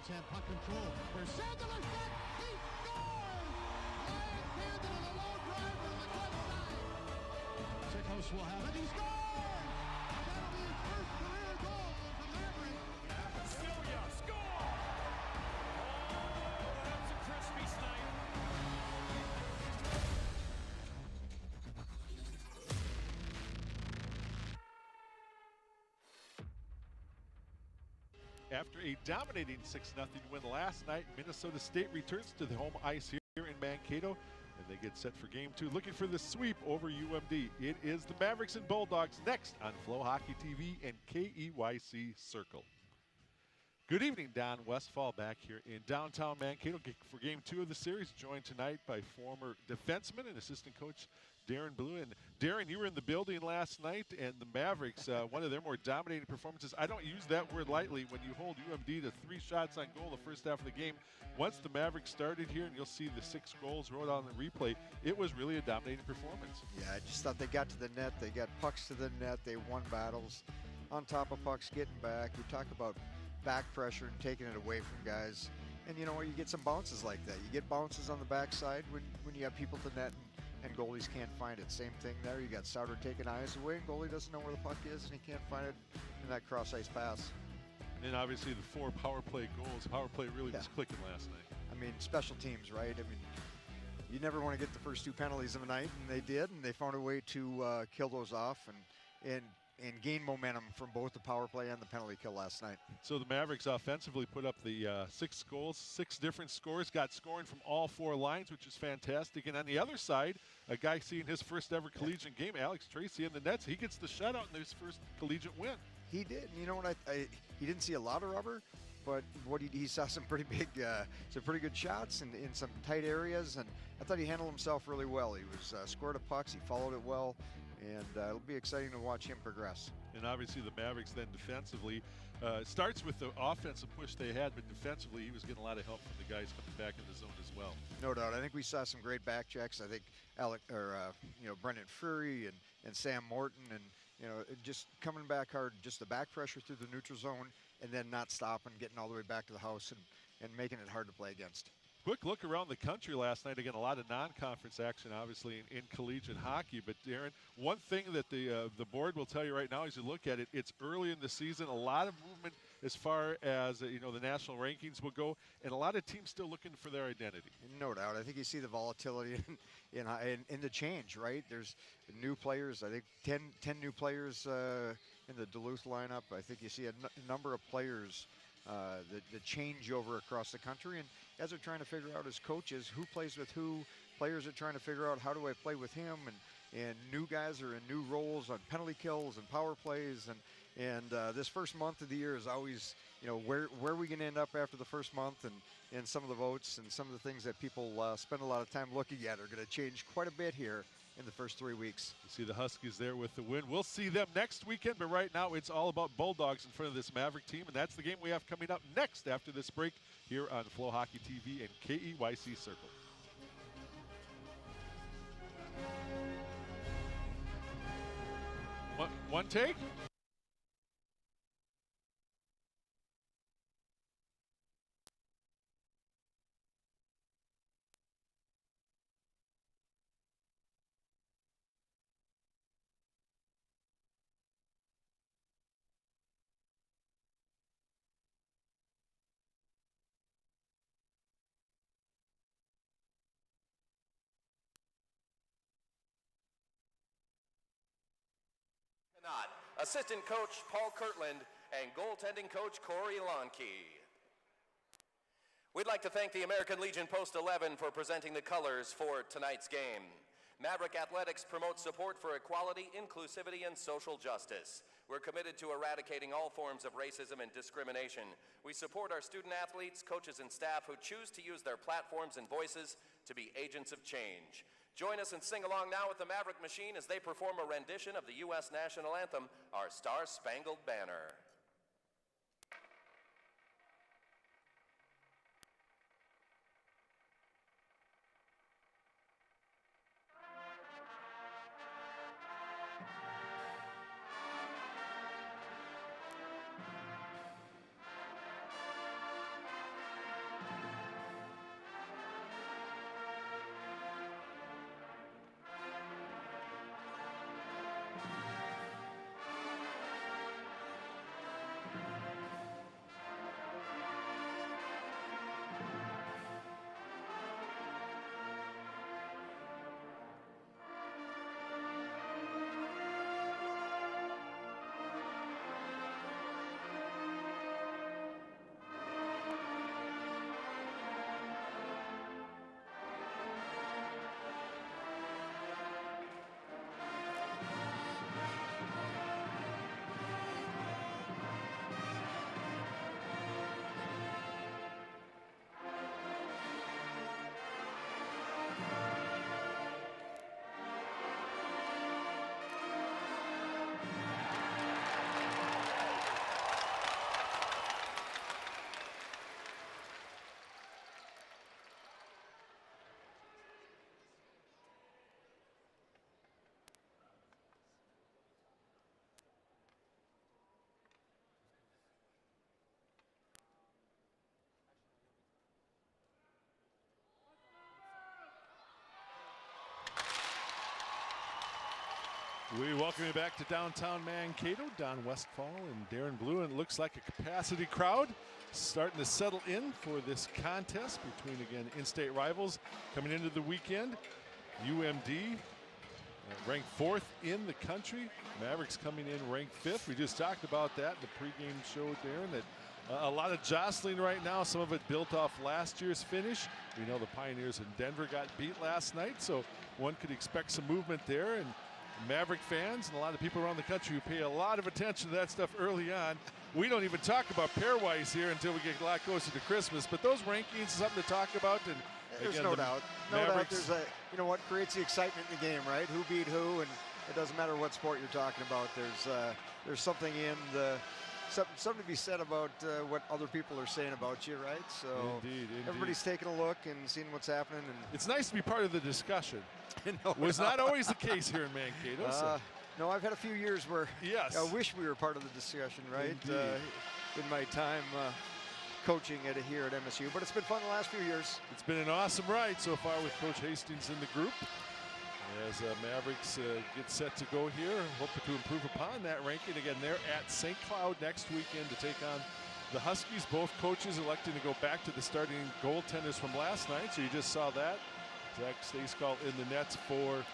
Knights have puck control. There's Sandler's net. He scores! Lions handed it a low driver in the clutch side. Sickos will have it. He scores! That'll be his first career goal for Maverick. Celia, score! Oh, that's a crispy snipe. After a dominating 6-0 win last night, Minnesota State returns to the home ice here in Mankato, and they get set for game 2, looking for the sweep over UMD. It is the Mavericks and Bulldogs next on Flow Hockey TV and KEYC Circle. Good evening, Don Westfall back here in downtown Mankato for game 2 of the series, joined tonight by former defenseman and assistant coach Darren Blue. And Darren, you were in the building last night, and the Mavericks, one of their more dominating performances. I don't use that word lightly when you hold UMD to 3 shots on goal the first half of the game. Once the Mavericks started here, and you'll see the 6 goals wrote on the replay, it was really a dominating performance. Yeah, I just thought they got to the net. They got pucks to the net. They won battles on top of pucks, getting back. You talk about back pressure and taking it away from guys. And you know what? You get some bounces like that. You get bounces on the backside when you have people to net and goalies can't find it. Same thing there. You got Sauter taking eyes away, and goalie doesn't know where the puck is, and he can't find it in that cross-ice pass. And obviously the 4 power play goals. Power play really was clicking last night. I mean, special teams, right? I mean, you never want to get the first 2 penalties of the night, and they did, and they found a way to kill those off and gain momentum from both the power play and the penalty kill last night. So the Mavericks offensively put up the 6 goals, 6 different scores, got scoring from all 4 lines, which is fantastic. And on the other side, a guy seeing his first ever collegiate game, Alex Tracy in the nets, he gets the shutout in his first collegiate win. He did. You know what? He didn't see a lot of rubber, but what he saw some pretty big, some pretty good shots in some tight areas, and I thought he handled himself really well. He was scored a pucks, he followed it well, and it'll be exciting to watch him progress. And obviously the Mavericks then defensively, starts with the offensive push they had, but defensively he was getting a lot of help from the guys coming back in the zone as well. No doubt. I think we saw some great back checks. I think Brendan Fury and Sam Morton, and just coming back hard, just the back pressure through the neutral zone, and then not stopping, getting all the way back to the house and making it hard to play against. Quick look around the country last night. Again, a lot of non-conference action, obviously, in collegiate hockey. But, Darren, one thing that the board will tell you right now as you look at it, it's early in the season. A lot of movement as far as, the national rankings will go, and a lot of teams still looking for their identity. No doubt. I think you see the volatility in the change, right? There's new players. I think 10 new players in the Duluth lineup. I think you see a number of players the changeover across the country, and as they're trying to figure out as coaches who plays with who, players are trying to figure out how do I play with him, and new guys are in new roles on penalty kills and power plays, and this first month of the year is always, where are we going to end up after the first month, and some of the votes and some of the things that people spend a lot of time looking at are going to change quite a bit here in the first 3 weeks. You see the Huskies there with the win. We'll see them next weekend, but right now it's all about Bulldogs in front of this Maverick team, and that's the game we have coming up next after this break here on Flow Hockey TV and KEYC Circle. One take? Assistant coach Paul Kirtland, and goaltending coach Corey Lonke. We'd like to thank the American Legion Post 11 for presenting the colors for tonight's game. Maverick Athletics promotes support for equality, inclusivity, and social justice. We're committed to eradicating all forms of racism and discrimination. We support our student athletes, coaches, and staff who choose to use their platforms and voices to be agents of change. Join us and sing along now with the Maverick Machine as they perform a rendition of the U.S. National Anthem, Our Star-Spangled Banner. We welcome you back to downtown Mankato. Don Westfall and Darren Blue, and it looks like a capacity crowd starting to settle in for this contest between, again, in-state rivals coming into the weekend. UMD ranked 4th in the country. Mavericks coming in ranked 5th. We just talked about that in the pregame show, Darren, that a lot of jostling right now. Some of it built off last year's finish. We know the Pioneers in Denver got beat last night, so one could expect some movement there. And Maverick fans and a lot of people around the country who pay a lot of attention to that stuff early on. We don't even talk about pairwise here until we get a lot closer to Christmas, but those rankings is something to talk about. And there's again, no doubt. No doubt there's a, you know what creates the excitement in the game, right? Who beat who, and it doesn't matter what sport you're talking about. There's something in the, something to be said about what other people are saying about you, right? So indeed. Everybody's taking a look and seeing what's happening. And it's nice to be part of the discussion. No, was not always the case here in Mankato. No, I've had a few years where I wish we were part of the discussion, right? In my time coaching here at MSU, but it's been fun the last few years. It's been an awesome ride so far with Coach Hastings in the group. As Mavericks get set to go here, hoping to improve upon that ranking. Again, they're at St. Cloud next weekend to take on the Huskies. Both coaches electing to go back to the starting goaltenders from last night, so you just saw that. Zach Stacekall in the nets for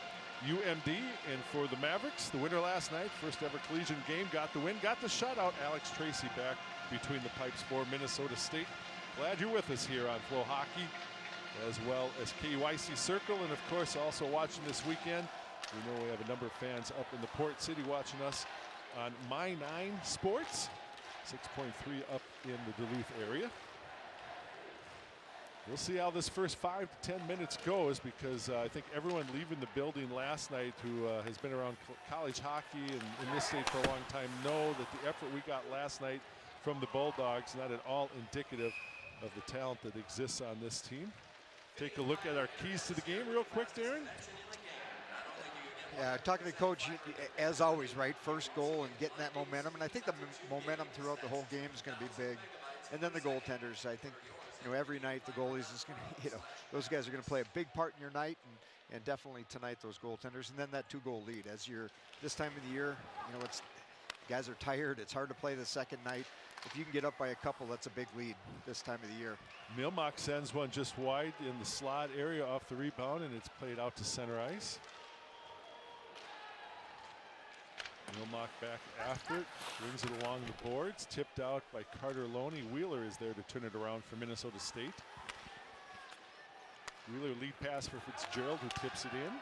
UMD, and for the Mavericks, the winner last night, first ever collegiate game, got the win, got the shutout. Alex Tracy back between the pipes for Minnesota State. Glad you're with us here on Flow Hockey, as well as KYC Circle, and of course also watching this weekend. We know we have a number of fans up in the Port City watching us on My 9 Sports, 6.3 up in the Duluth area. We'll see how this first 5 to 10 minutes goes, because I think everyone leaving the building last night who has been around college hockey and in this state for a long time know that the effort we got last night from the Bulldogs not at all indicative of the talent that exists on this team. Take a look at our keys to the game real quick, Darren. Yeah, talking to Coach, as always, right? First goal and getting that momentum, and I think the momentum throughout the whole game is going to be big. And then the goaltenders, I think, you know, every night the goalies is going to, you know, those guys are going to play a big part in your night, and definitely tonight those goaltenders, and then that 2-goal lead. As you're this time of the year, you know, it's guys are tired. It's hard to play the second night. If you can get up by a couple, that's a big lead this time of the year. Milmock sends one just wide in the slot area off the rebound, and it's played out to center ice. Milmock back after it, brings it along the boards, tipped out by Carter Loney. Wheeler is there to turn it around for Minnesota State. Wheeler lead pass for Fitzgerald, who tips it in.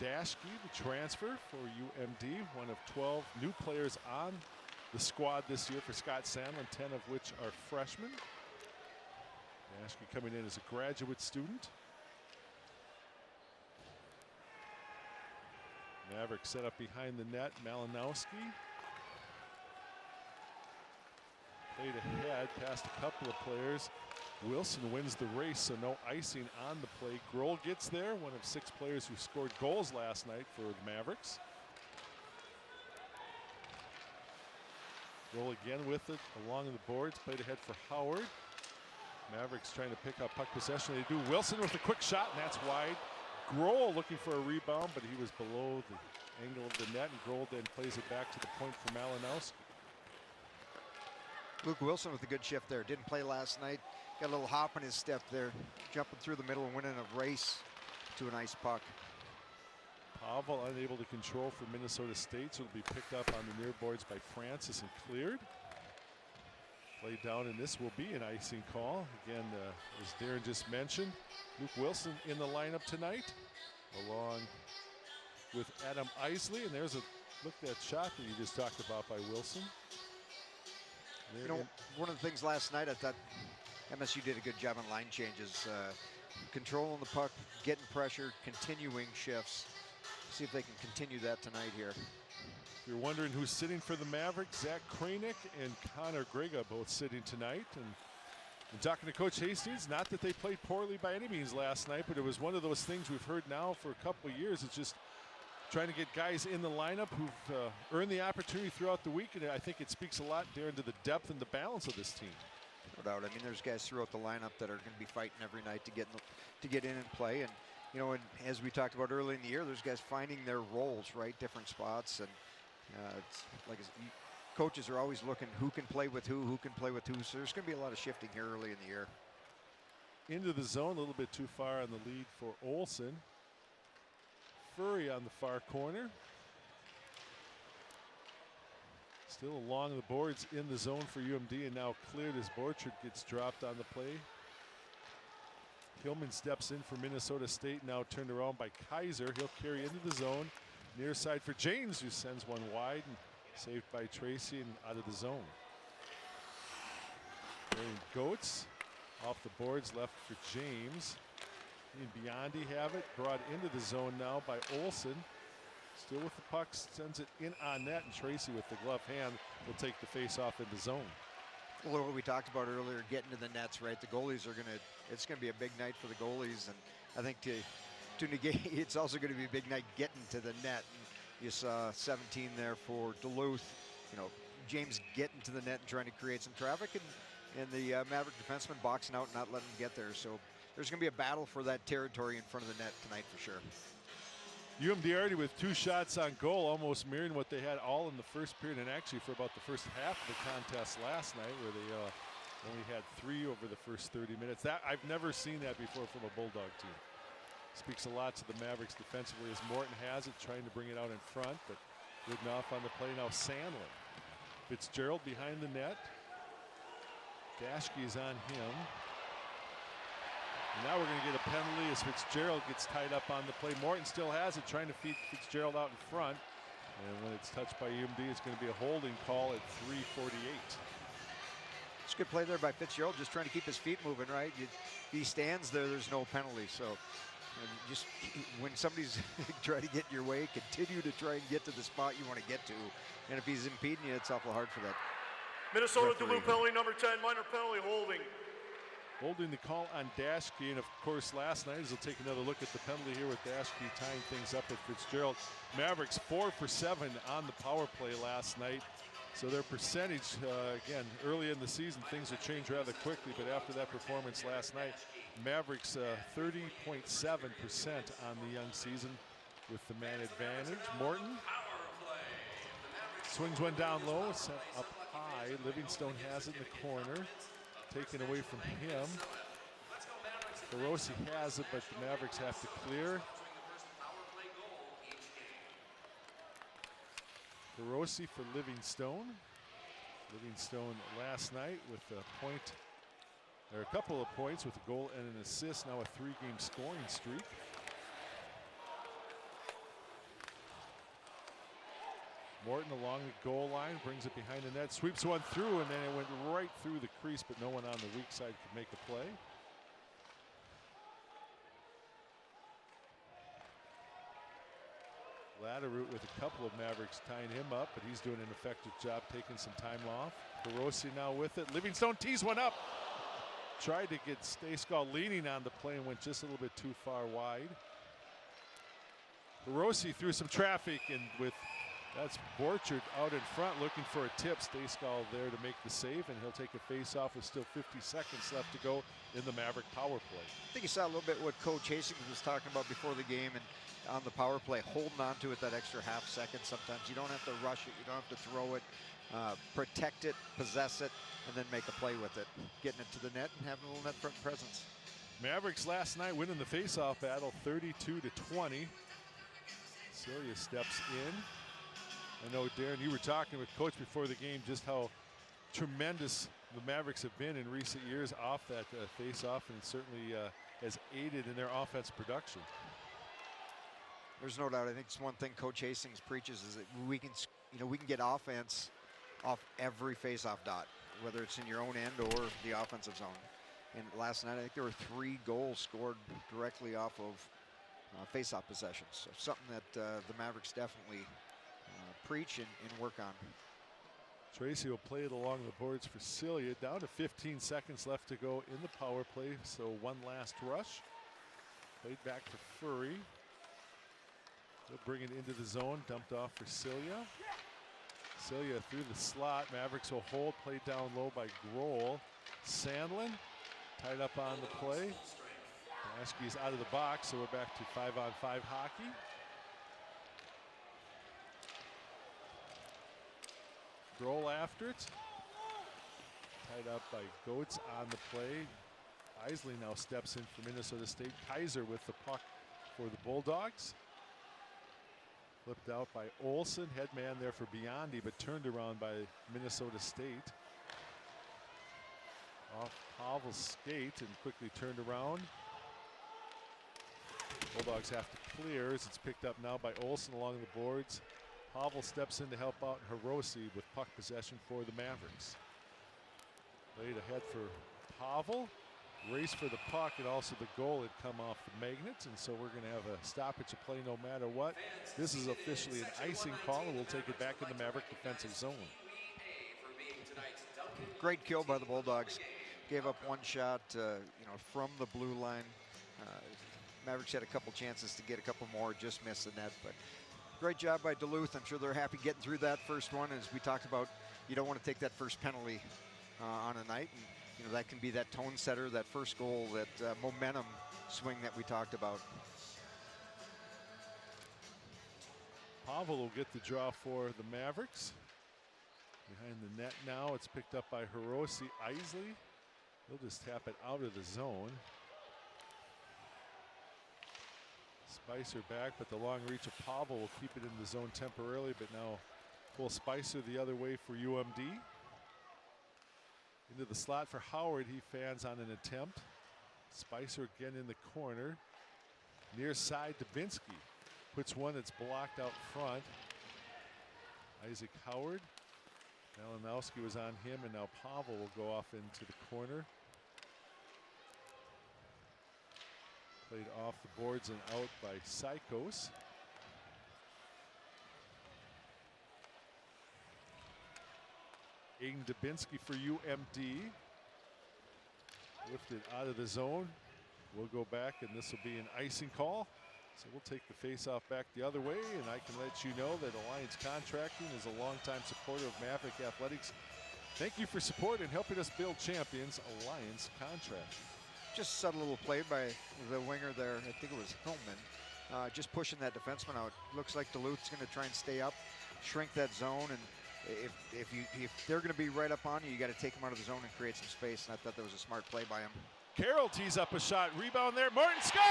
Dashke, the transfer for UMD, one of 12 new players on the squad this year for Scott Sandlin, 10 of which are freshmen. Dashke coming in as a graduate student. Maverick set up behind the net. Malinowski played ahead, past a couple of players. Wilson wins the race, so no icing on the play. Grohl gets there, one of 6 players who scored goals last night for the Mavericks. Grohl again with it along the boards, played ahead for Howard. Mavericks trying to pick up puck possession. They do. Wilson with a quick shot, and that's wide. Grohl looking for a rebound, but he was below the angle of the net, and Grohl then plays it back to the point for Malinowski. Luke Wilson with a good shift there. Didn't play last night. Got a little hop in his step there, jumping through the middle and winning a race to a nice puck. Pavel unable to control for Minnesota State, so it'll be picked up on the near boards by Francis and cleared. Played down, and this will be an icing call. Again, as Darren just mentioned, Luke Wilson in the lineup tonight, along with Adam Isley. And there's a look at that shot that you just talked about by Wilson. You know, one of the things last night, I thought MSU did a good job on line changes, controlling the puck, getting pressure, continuing shifts. See if they can continue that tonight here. If you're wondering who's sitting for the Mavericks, Zach Kranick and Connor Grega both sitting tonight. And talking to Coach Hastings, not that they played poorly by any means last night, but it was one of those things we've heard now for a couple of years. It's just trying to get guys in the lineup who've earned the opportunity throughout the week, and I think it speaks a lot, Darren, to the depth and the balance of this team. No doubt. I mean, there's guys throughout the lineup that are going to be fighting every night to get in and play. And you know, and as we talked about early in the year, there's guys finding their roles, right? Different spots. And it's like coaches are always looking who can play with who can play with who. So there's going to be a lot of shifting here early in the year. Into the zone, a little bit too far on the lead for Olsen. Furry on the far corner. Still along the boards in the zone for UMD, and now cleared as Borchard gets dropped on the play. Hillman steps in for Minnesota State, now turned around by Kaiser. He'll carry into the zone. Near side for James, who sends one wide and saved by Tracy and out of the zone. And Goetz off the boards, left for James. And Biondi have it, brought into the zone now by Olsen. Still with the puck, sends it in on net, and Tracy with the glove hand will take the face off in the zone. A little what we talked about earlier, getting to the nets, right? The goalies are going to, it's going to be a big night for the goalies. And I think to negate, it's also going to be a big night getting to the net. And you saw 17 there for Duluth. You know, James getting to the net and trying to create some traffic, and the Maverick defenseman boxing out and not letting him get there. So there's going to be a battle for that territory in front of the net tonight for sure. UMD already with 2 shots on goal, almost mirroring what they had all in the first period, and actually for about the first half of the contest last night, where they only had 3 over the first 30 minutes. That I've never seen that before from a Bulldog team. Speaks a lot to the Mavericks defensively as Morton has it, trying to bring it out in front, but good enough on the play. Now Sandlin. Fitzgerald behind the net. Dashke is on him. And now we're going to get a penalty as Fitzgerald gets tied up on the play. Morton still has it, trying to feed Fitzgerald out in front. And when it's touched by UMD, it's going to be a holding call at 3:48. It's a good play there by Fitzgerald, just trying to keep his feet moving, right? If he stands there, there's no penalty. So just when somebody's trying to get in your way, continue to try and get to the spot you want to get to. And if he's impeding you, it's awful hard for that. Minnesota Duluth penalty number 10, minor penalty holding. Holding the call on Dashke, and of course last night, as we'll take another look at the penalty here with Dashke tying things up with Fitzgerald. Mavericks 4 for 7 on the power play last night. So their percentage, again, early in the season, things will change rather quickly, but after that performance last night, Mavericks 30.7% on the young season with the man advantage. Morton swings one down low, set up high. Livingstone has it in the corner. Taken away from him. Carosi has it, but the Mavericks have to clear. Carosi for Livingstone. Livingstone last night with a point, or a couple of points with a goal and an assist. Now a 3-game scoring streak. Morton along the goal line, brings it behind the net, sweeps one through, and then it went right through the crease, but no one on the weak side could make a play. Latterroot with a couple of Mavericks tying him up, but he's doing an effective job taking some time off. Carosi now with it. Livingstone tees one up. Tried to get Stayskal leaning on the play and went just a little bit too far wide. Carosi through some traffic, and with that's Borchard out in front looking for a tip. Stayskal there to make the save, and he'll take a face-off with still 50 seconds left to go in the Maverick power play. I think you saw a little bit what Coach Hastings was talking about before the game, and on the power play, holding on to it that extra half second. Sometimes you don't have to rush it, you don't have to throw it. Protect it, possess it, and then make a play with it. Getting it to the net and having a little net front presence. Mavericks last night winning the face-off battle 32-20. Celia steps in. I know, Darren, you were talking with Coach before the game just how tremendous the Mavericks have been in recent years off that face-off, and it certainly has aided in their offense production. There's no doubt. I think it's one thing Coach Hastings preaches is that we can get offense off every face-off dot, whether it's in your own end or the offensive zone. And last night, I think there were 3 goals scored directly off of face-off possessions. So something that the Mavericks definitely preach and work on. Tracy will play it along the boards for Celia. Down to 15 seconds left to go in the power play. So one last rush. Played back to Furry. They'll bring it into the zone. Dumped off for Celia. Celia through the slot. Mavericks will hold. Played down low by Grohl. Sandlin tied up on the play. Oshky is out of the box, so we're back to 5-on-5 hockey. Grohl after it. Tied up by Goetz on the play. Isley now steps in for Minnesota State. Kaiser with the puck for the Bulldogs. Flipped out by Olsen. Head man there for Biondi, but turned around by Minnesota State. Off Pavel's skate and quickly turned around. Bulldogs have to clear as it's picked up now by Olsen along the boards. Pavel steps in to help out Hirose with puck possession for the Mavericks. Played ahead for Pavel. Race for the puck, and also the goal had come off the magnets, and so we're going to have a stoppage of play no matter what. This is officially an icing call, and we'll take it back in the Maverick defensive zone. Great kill by the Bulldogs. Gave up one shot, from the blue line. Mavericks had a couple chances to get a couple more, just missed the net. But great job by Duluth. I'm sure they're happy getting through that first one. As we talked about, you don't want to take that first penalty on a night. And, that can be that tone setter, that first goal, that momentum swing that we talked about. Pavel will get the draw for the Mavericks. Behind the net now, it's picked up by Hirose. Isley. He'll just tap it out of the zone. Spicer back, but the long reach of Pavel will keep it in the zone temporarily, but now pull Spicer the other way for UMD. Into the slot for Howard. He fans on an attempt. Spicer again in the corner. Near side, Dubinsky puts one that's blocked out front. Isaac Howard. Malinowski was on him, and now Pavel will go off into the corner. Played off the boards and out by Sykos. Aiden Dubinsky for UMD. Lifted out of the zone. We'll go back, and this will be an icing call. So we'll take the face-off back the other way, and I can let you know that Alliance Contracting is a longtime supporter of Maverick Athletics. Thank you for support and helping us build champions, Alliance Contracting. Just subtle little play by the winger there. I think it was Hillman. Just pushing that defenseman out. Looks like Duluth's going to try and stay up, shrink that zone, and if they're going to be right up on you, you got to take them out of the zone and create some space. And I thought that was a smart play by him. Carroll tees up a shot. Rebound there. Martin score!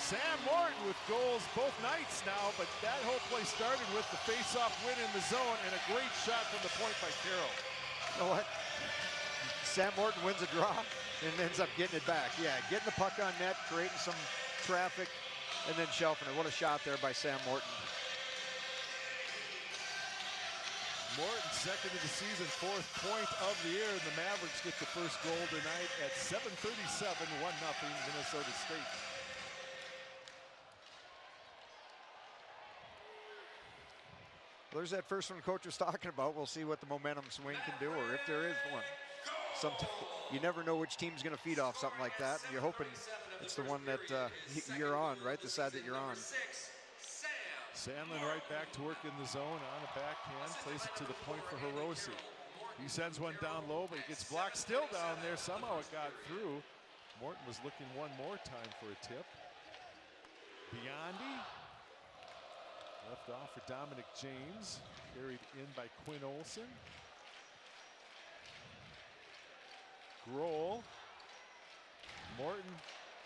Sam Morton with goals both nights now, but that whole play started with the face-off win in the zone and a great shot from the point by Carroll. You know what? Sam Morton wins a draw and ends up getting it back. Yeah, getting the puck on net, creating some traffic, and then shelving it. What a shot there by Sam Morton. Morton, second of the season, 4th point of the year, and the Mavericks get the first goal tonight at 7:37, 1-0 Minnesota State. There's that first one Coach was talking about. We'll see what the momentum swing can do, or if there is one. Sometimes you never know which team's going to feed off something like that. You're hoping it's the one that you're on, right? The side that you're on. Sandlin right back to work in the zone on a backhand, plays it to the point for Hirose. He sends one down low, but he gets blocked still down there. Somehow it got through. Morton was looking one more time for a tip. Biondi. Left off for Dominic James. Carried in by Quinn Olsen. Grohl. Morton.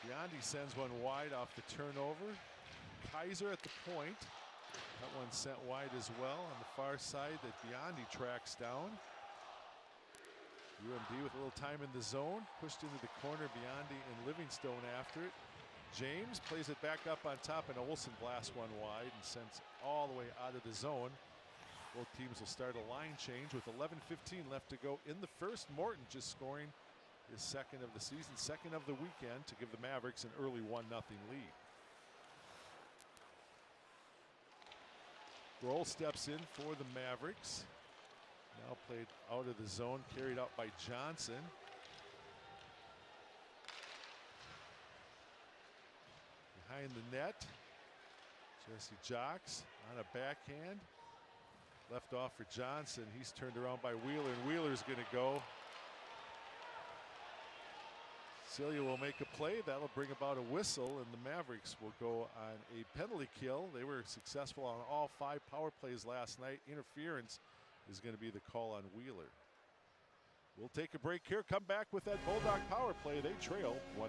Biondi sends one wide off the turnover. Kaiser at the point. That one sent wide as well on the far side that Biondi tracks down. UMD with a little time in the zone. Pushed into the corner. Biondi and Livingstone after it. James plays it back up on top, and Olsen blasts one wide and sends all the way out of the zone. Both teams will start a line change with 11:15 left to go in the first. Morton just scoring his second of the season, second of the weekend, to give the Mavericks an early 1-0 lead. Grohl steps in for the Mavericks. Now played out of the zone, carried out by Johnson. Behind the net, Jesse Jocks on a backhand. Left off for Johnson. He's turned around by Wheeler, and Wheeler's going to go. Celia will make a play. That'll bring about a whistle, and the Mavericks will go on a penalty kill. They were successful on all 5 power plays last night. Interference is going to be the call on Wheeler. We'll take a break here. Come back with that Bulldog power play. They trail 1-0.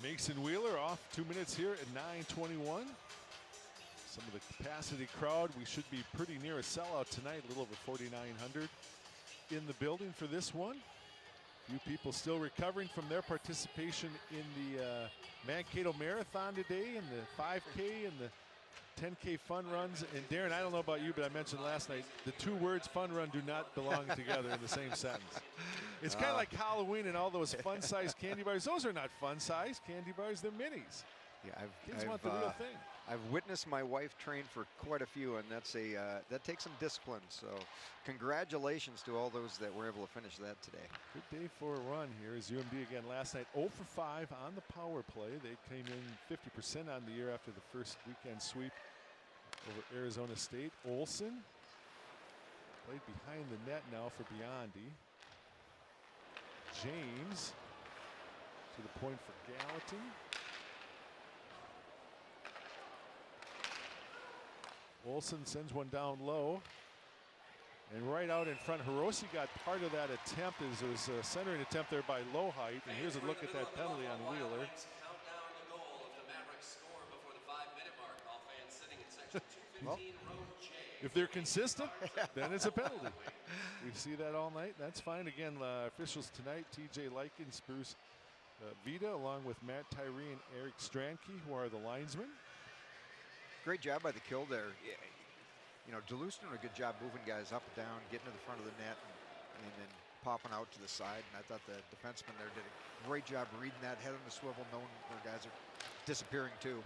Mason Wheeler off 2 minutes here at 9:21. Some of the capacity crowd. We should be pretty near a sellout tonight, a little over 4,900 in the building for this one. Few people still recovering from their participation in the Mankato Marathon today, and the 5K and the 10K fun runs. And Darren, I don't know about you, but I mentioned last night, the 2 words fun run do not belong together in the same sentence. It's kind of like Halloween and all those fun-sized candy bars. Those are not fun-sized candy bars, they're minis. Yeah, Kids want the real thing. I've witnessed my wife train for quite a few, and that's that takes some discipline. So congratulations to all those that were able to finish that today. Good day for a run here as UMD again last night 0 for 5 on the power play. They came in 50% on the year after the first weekend sweep over Arizona State. Olsen played behind the net now for Biondi. James to the point for Gallatin. Olsen sends one down low. And right out in front, Hiroshi got part of that attempt as there was a centering attempt there by Lowhite. And here's a look at that penalty on Wheeler. Well, if they're consistent, then it's a penalty. We see that all night. That's fine. Again, officials tonight, TJ Likens, Bruce Vita, along with Matt Tyree and Eric Stranke, who are the linesmen. Great job by the kill there. Yeah, you know, Duluth doing a good job moving guys up and down, getting to the front of the net, and then popping out to the side. And I thought the defenseman there did a great job reading that, head on the swivel, knowing their guys are disappearing too.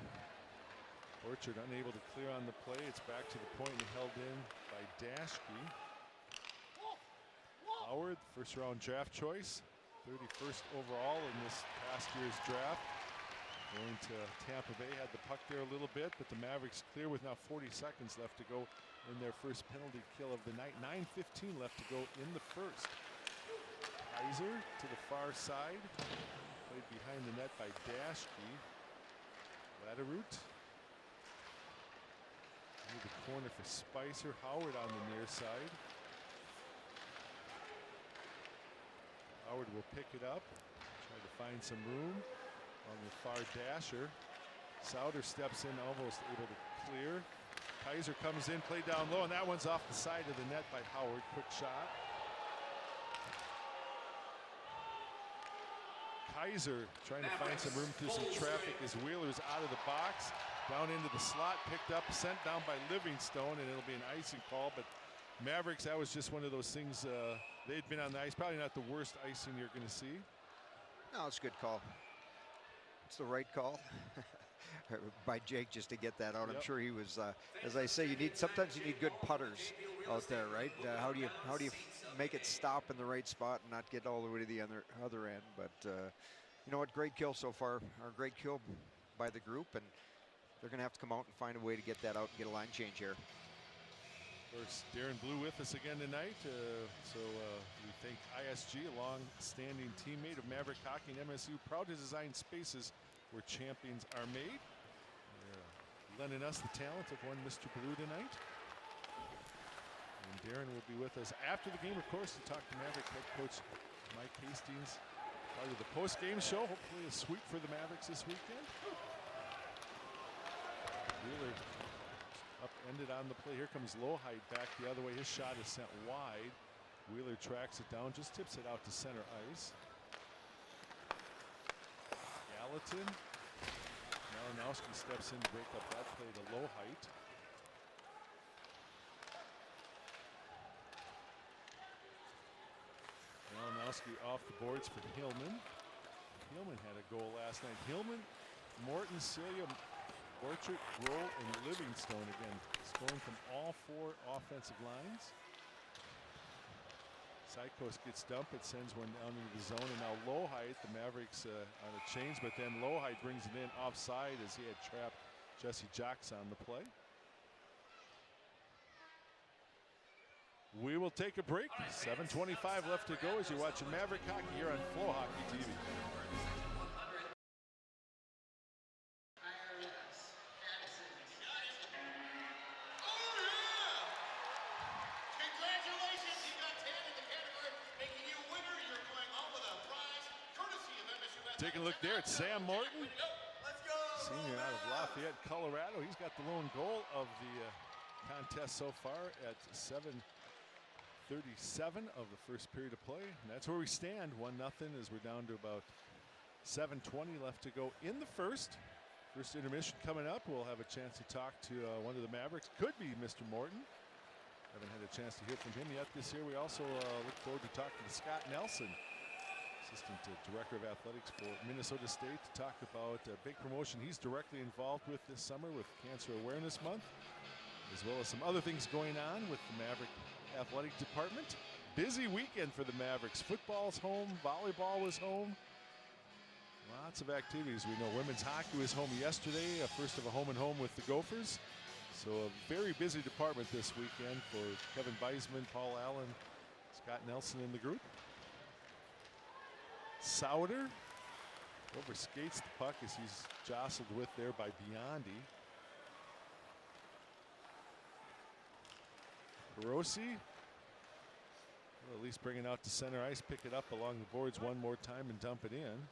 Orchard unable to clear on the play. It's back to the point and held in by Dashke. Howard, first round draft choice, 31st overall in this past year's draft. Going to Tampa Bay, had the puck there a little bit, but the Mavericks clear with now 40 seconds left to go in their first penalty kill of the night. 9:15 left to go in the first. Kaiser to the far side, played behind the net by Dashke. Latterroot. The corner for Spicer. Howard on the near side. Howard will pick it up, try to find some room on the far dasher. Souter steps in, almost able to clear. Kaiser comes in, played down low, and that one's off the side of the net by Howard. Quick shot. Kaiser trying to find some room through some traffic as Wheeler's out of the box. Down into the slot, picked up, sent down by Livingstone, and it'll be an icing call. But Mavericks, that was just one of those things. They'd been on the ice. Probably not the worst icing you're going to see. No, it's a good call. It's the right call by Jake just to get that out. Yep. I'm sure he was. As I say, sometimes you need good putters out there, right? How do you make it stop in the right spot and not get all the way to the other end? But you know what? Great kill so far. Or great kill by the group, and they're going to have to come out and find a way to get that out and get a line change here. Of course, Darren Blue with us again tonight. So we thank ISG, a long-standing teammate of Maverick Hockey and MSU, proud to design spaces where champions are made. They're lending us the talent of one Mr. Blue tonight. And Darren will be with us after the game, of course, to talk to Maverick head coach Mike Hastings. Part of the post-game show, hopefully a sweep for the Mavericks this weekend. Wheeler upended on the play. Here comes Lowhite back the other way. His shot is sent wide. Wheeler tracks it down, just tips it out to center ice. Gallatin. Malinowski steps in to break up that play to Lowhite. Malinowski off the boards for Hillman. Hillman had a goal last night. Hillman, Morton, Celia, Orchard, Grohl, and Livingstone again scoring from all 4 offensive lines. Sykos gets dumped. It sends one down into the zone. And now Lowhite, the Mavericks on a change. But then Lowhite brings it in offside as he had trapped Jesse Jocks on the play. We will take a break. 7:25 left to go as you're watching Maverick Hockey here on Flow Hockey TV. Congratulations, you got 10 in the category, making you winner. You're going home with a prize, courtesy of MSU Hockey. Taking a look there at Sam Morton, Let's go. senior out of Lafayette, Colorado. He's got the lone goal of the contest so far at 7:37 of the first period of play. And that's where we stand, 1-0 as we're down to about 7:20 left to go in the first. First intermission coming up. We'll have a chance to talk to one of the Mavericks. Could be Mr. Morton. Haven't had a chance to hear from him yet this year. We also look forward to talking to Scott Nelson, Assistant Director of Athletics for Minnesota State, to talk about a big promotion he's directly involved with this summer with Cancer Awareness Month, as well as some other things going on with the Maverick Athletic Department. Busy weekend for the Mavericks. Football's home, volleyball was home. Lots of activities. We know women's hockey was home yesterday, first of a home and home with the Gophers. So a very busy department this weekend for Kevin Beisman, Paul Allen, Scott Nelson in the group. Sauter overskates the puck as he's jostled with there by Biondi. Rossi will at least bring it out to center ice, pick it up along the boards one more time and dump it in.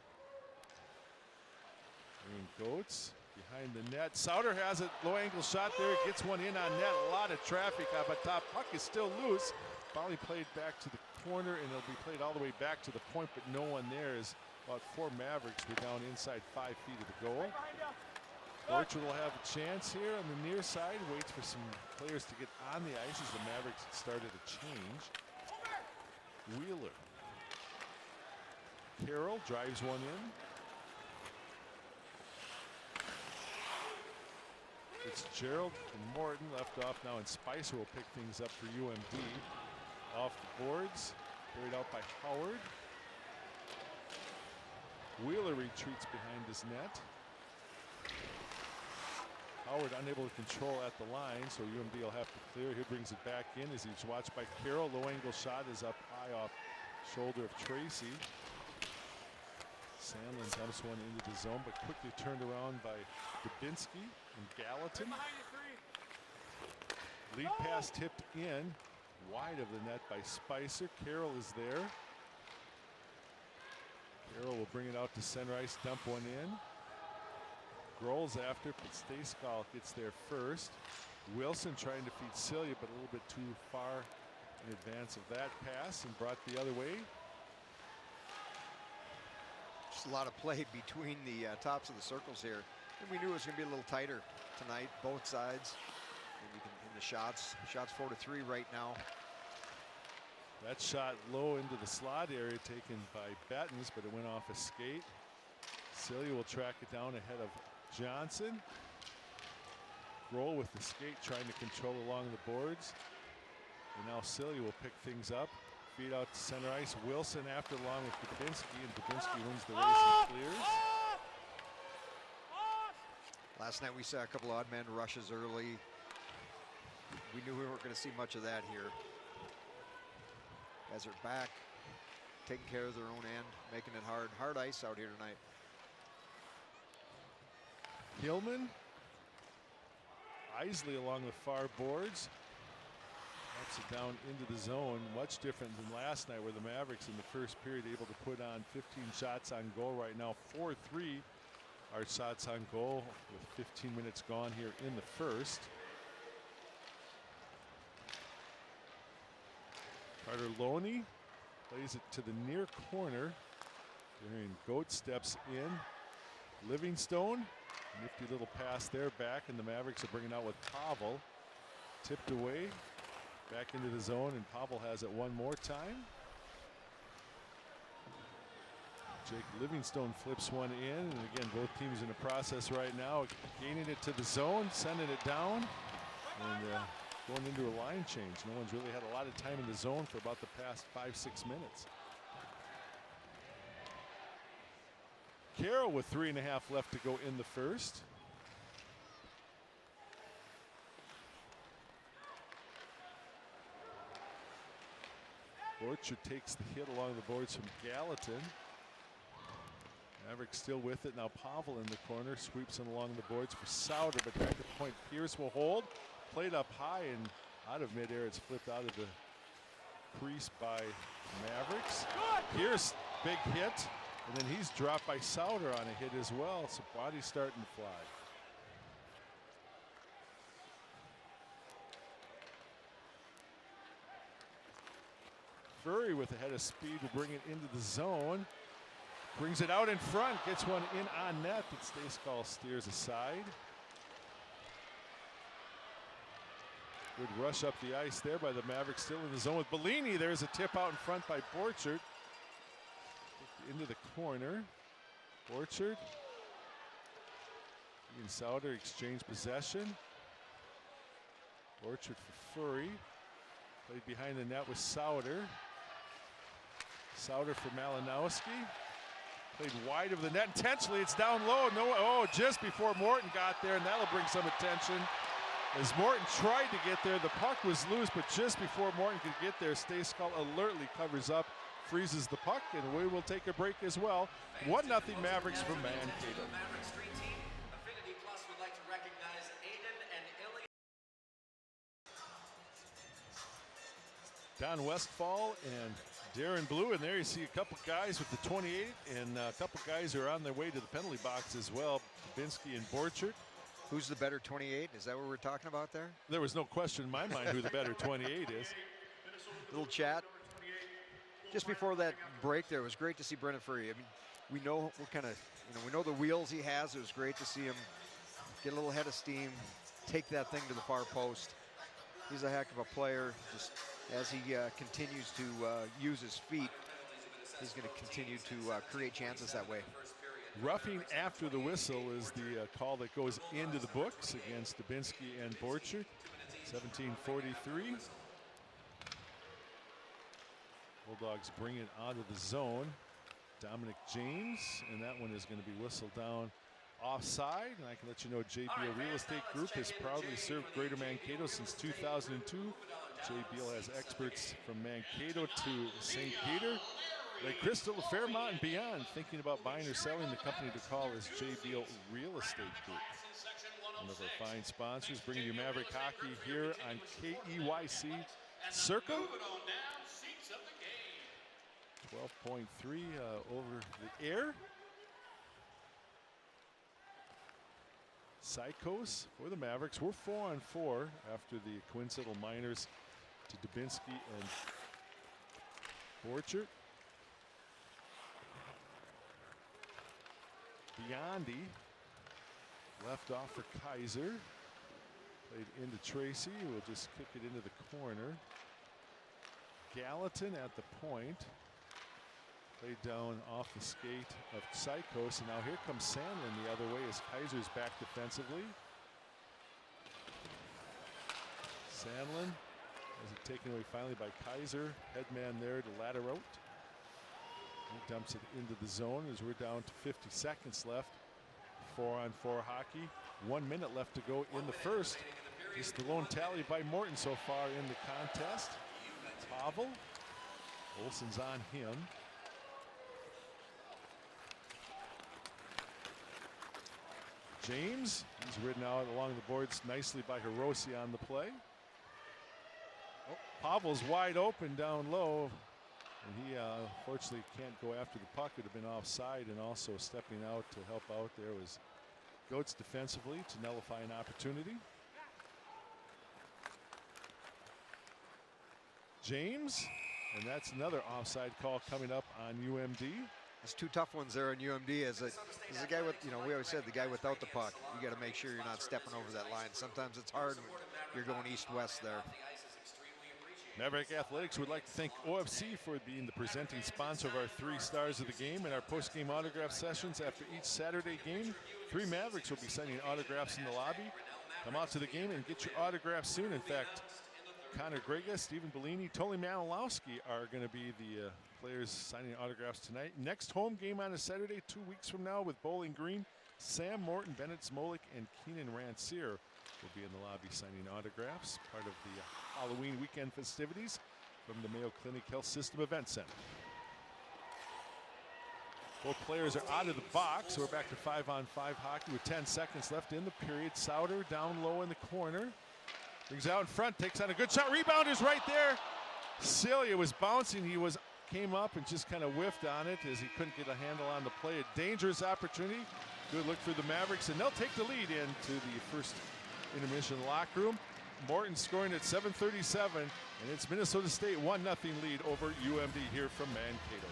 And Goetz behind the net. Sauter has it, low angle shot there, gets one in on net. A lot of traffic up at top. Puck is still loose. Finally played back to the corner, and it'll be played all the way back to the point, but no one there as about 4 Mavericks were down inside 5 feet of the goal. Orchard will have a chance here on the near side. Waits for some players to get on the ice as the Mavericks started a change. Wheeler. Carroll drives one in. It's Gerald and Morton left off now, and Spicer will pick things up for UMD. Off the boards, carried out by Howard. Wheeler retreats behind his net. Howard unable to control at the line, so UMD will have to clear. He brings it back in as he's watched by Carroll. Low angle shot is up high off shoulder of Tracy. Sandlin dumps one into the zone, but quickly turned around by Dubinsky and Gallatin. Lead pass tipped in, wide of the net by Spicer. Carroll is there. Carroll will bring it out to center ice, dump one in. Grohl's after, but Stayskal gets there first. Wilson trying to feed Celia, but a little bit too far in advance of that pass and brought the other way. Just a lot of play between the tops of the circles here. And we knew it was going to be a little tighter tonight, both sides. And you can in the shots 4-3 right now. That shot low into the slot area taken by Bettens, but it went off a skate. Celia will track it down ahead of Johnson. Grohl with the skate trying to control along the boards. And now Celia will pick things up. Feed out to center ice. Wilson after along with Dubinsky, and Dubinsky wins the race and clears. Last night we saw a couple odd man rushes early. We knew we weren't going to see much of that here. Guys are back, taking care of their own end, making it hard. Hard ice out here tonight. Hillman. Isley along the far boards. Ups it down into the zone. Much different than last night where the Mavericks in the first period able to put on 15 shots on goal. Right now 4-3 are shots on goal with 15 minutes gone here in the first. Carter Loney plays it to the near corner. Darian Goetz steps in. Livingstone, nifty little pass there back, and the Mavericks are bringing out with Pavel. Tipped away, back into the zone, and Pavel has it one more time. Jake Livingstone flips one in, and again, both teams in the process right now, gaining it to the zone, sending it down, and going into a line change. No one's really had a lot of time in the zone for about the past 5-6 minutes. Carroll with 3.5 left to go in the first. Orchard takes the hit along the boards from Gallatin. Maverick still with it. Now Pavel in the corner. Sweeps in along the boards for Souter, but back to point. Pierce will hold. Played up high and out of midair. It's flipped out of the crease by Mavericks. Pierce, big hit. And then he's dropped by Souter on a hit as well. So body's starting to fly. Furry with a head of speed will bring it into the zone. Brings it out in front, gets one in on net, but Stacekall steers aside. Good rush up the ice there by the Mavericks, still in the zone with Bellini. There's a tip out in front by Borchert. Into the corner. Borchert. He and Souter exchange possession. Borchert for Furry. Played behind the net with Souter. Souter for Malinowski. Played wide of the net intentionally. It's down low. No, just before Morton got there, and that'll bring some attention. As Morton tried to get there, the puck was loose, but just before Morton could get there, Stacekall alertly covers up, freezes the puck, and we will take a break as well. 1-0 Mavericks from Mankato. Mavericks Street Team. Affinity Plus would like to recognize Aiden and Ilya. Don Westfall and Darren Blue, and there you see a couple guys with the 28, and a couple guys who are on their way to the penalty box as well, Binsky and Borchert. Who's the better 28? Is that what we're talking about there? There was no question in my mind who the better 28 is. Little chat. Just before that break there, it was great to see Brendan Furry. I mean, we know what kind of, we know the wheels he has. It was great to see him get a little head of steam, take that thing to the far post. He's a heck of a player. Just as he continues to use his feet, he's going to continue to create chances that way. Roughing after the whistle is the call that goes into the books against Dubinsky and Borchert. 17:43. Bulldogs bring it out of the zone. Dominic James, and that one is going to be whistled down offside. And I can let you know JBL Real Estate Group has proudly served Greater Mankato since 2002. JBL has experts from Mankato to St. Peter, Lake Crystal, Fairmont, and beyond. Thinking about buying or selling, the company to call is JBL Real Estate Group. One of our fine sponsors, bringing you Maverick Hockey here on KEYC Circle. 12.3 over the air. Sykos for the Mavericks. We're 4-on-4 after the coincidental minors to Dubinsky and Borchert. Biondi left off for Kaiser. Played into Tracy, who will just kick it into the corner. Gallatin at the point. Played down off the skate of Sykos, and now here comes Sandlin the other way as Kaiser's back defensively. Sandlin has it taken away finally by Kaiser. Headman there to ladder out. He dumps it into the zone as we're down to 50 seconds left. 4-on-4 hockey. 1 minute left to go in the first. Just the lone tally by Morton so far in the contest. Pavel. Olsen's on him. James, he's ridden out along the boards nicely by Hiroshi on the play. Oh, Pavel's wide open down low, and he fortunately can't go after the puck. It would have been offside, and also stepping out to help out there was Goetz defensively to nullify an opportunity. James, and that's another offside call coming up on UMD. There's two tough ones there on UMD. As a guy with, we always said the guy without the puck, you got to make sure you're not stepping over that line. Sometimes it's hard when you're going east-west there. Maverick Athletics would like to thank OFC for being the presenting sponsor of our 3 stars of the game and our post-game autograph sessions after each Saturday game. 3 Mavericks will be sending autographs in the lobby. Come out to the game and get your autograph soon. In fact, Connor Grega, Stephen Bellini, Tony Malinowski are going to be the players signing autographs tonight. Next home game on a Saturday, 2 weeks from now with Bowling Green. Sam Morton, Bennett Smolik, and Keenan Rancier will be in the lobby signing autographs, part of the Halloween weekend festivities from the Mayo Clinic Health System Event Center. Both players are out of the box, so we're back to 5-on-5 hockey with 10 seconds left in the period. Souter down low in the corner. Brings out in front, takes on a good shot. Rebound is right there. Celia was bouncing. He came up and just kind of whiffed on it as he couldn't get a handle on the play. A dangerous opportunity. Good look for the Mavericks, and they'll take the lead into the first intermission locker room. Morton scoring at 7:37, and it's Minnesota State 1-0 lead over UMD here from Mankato.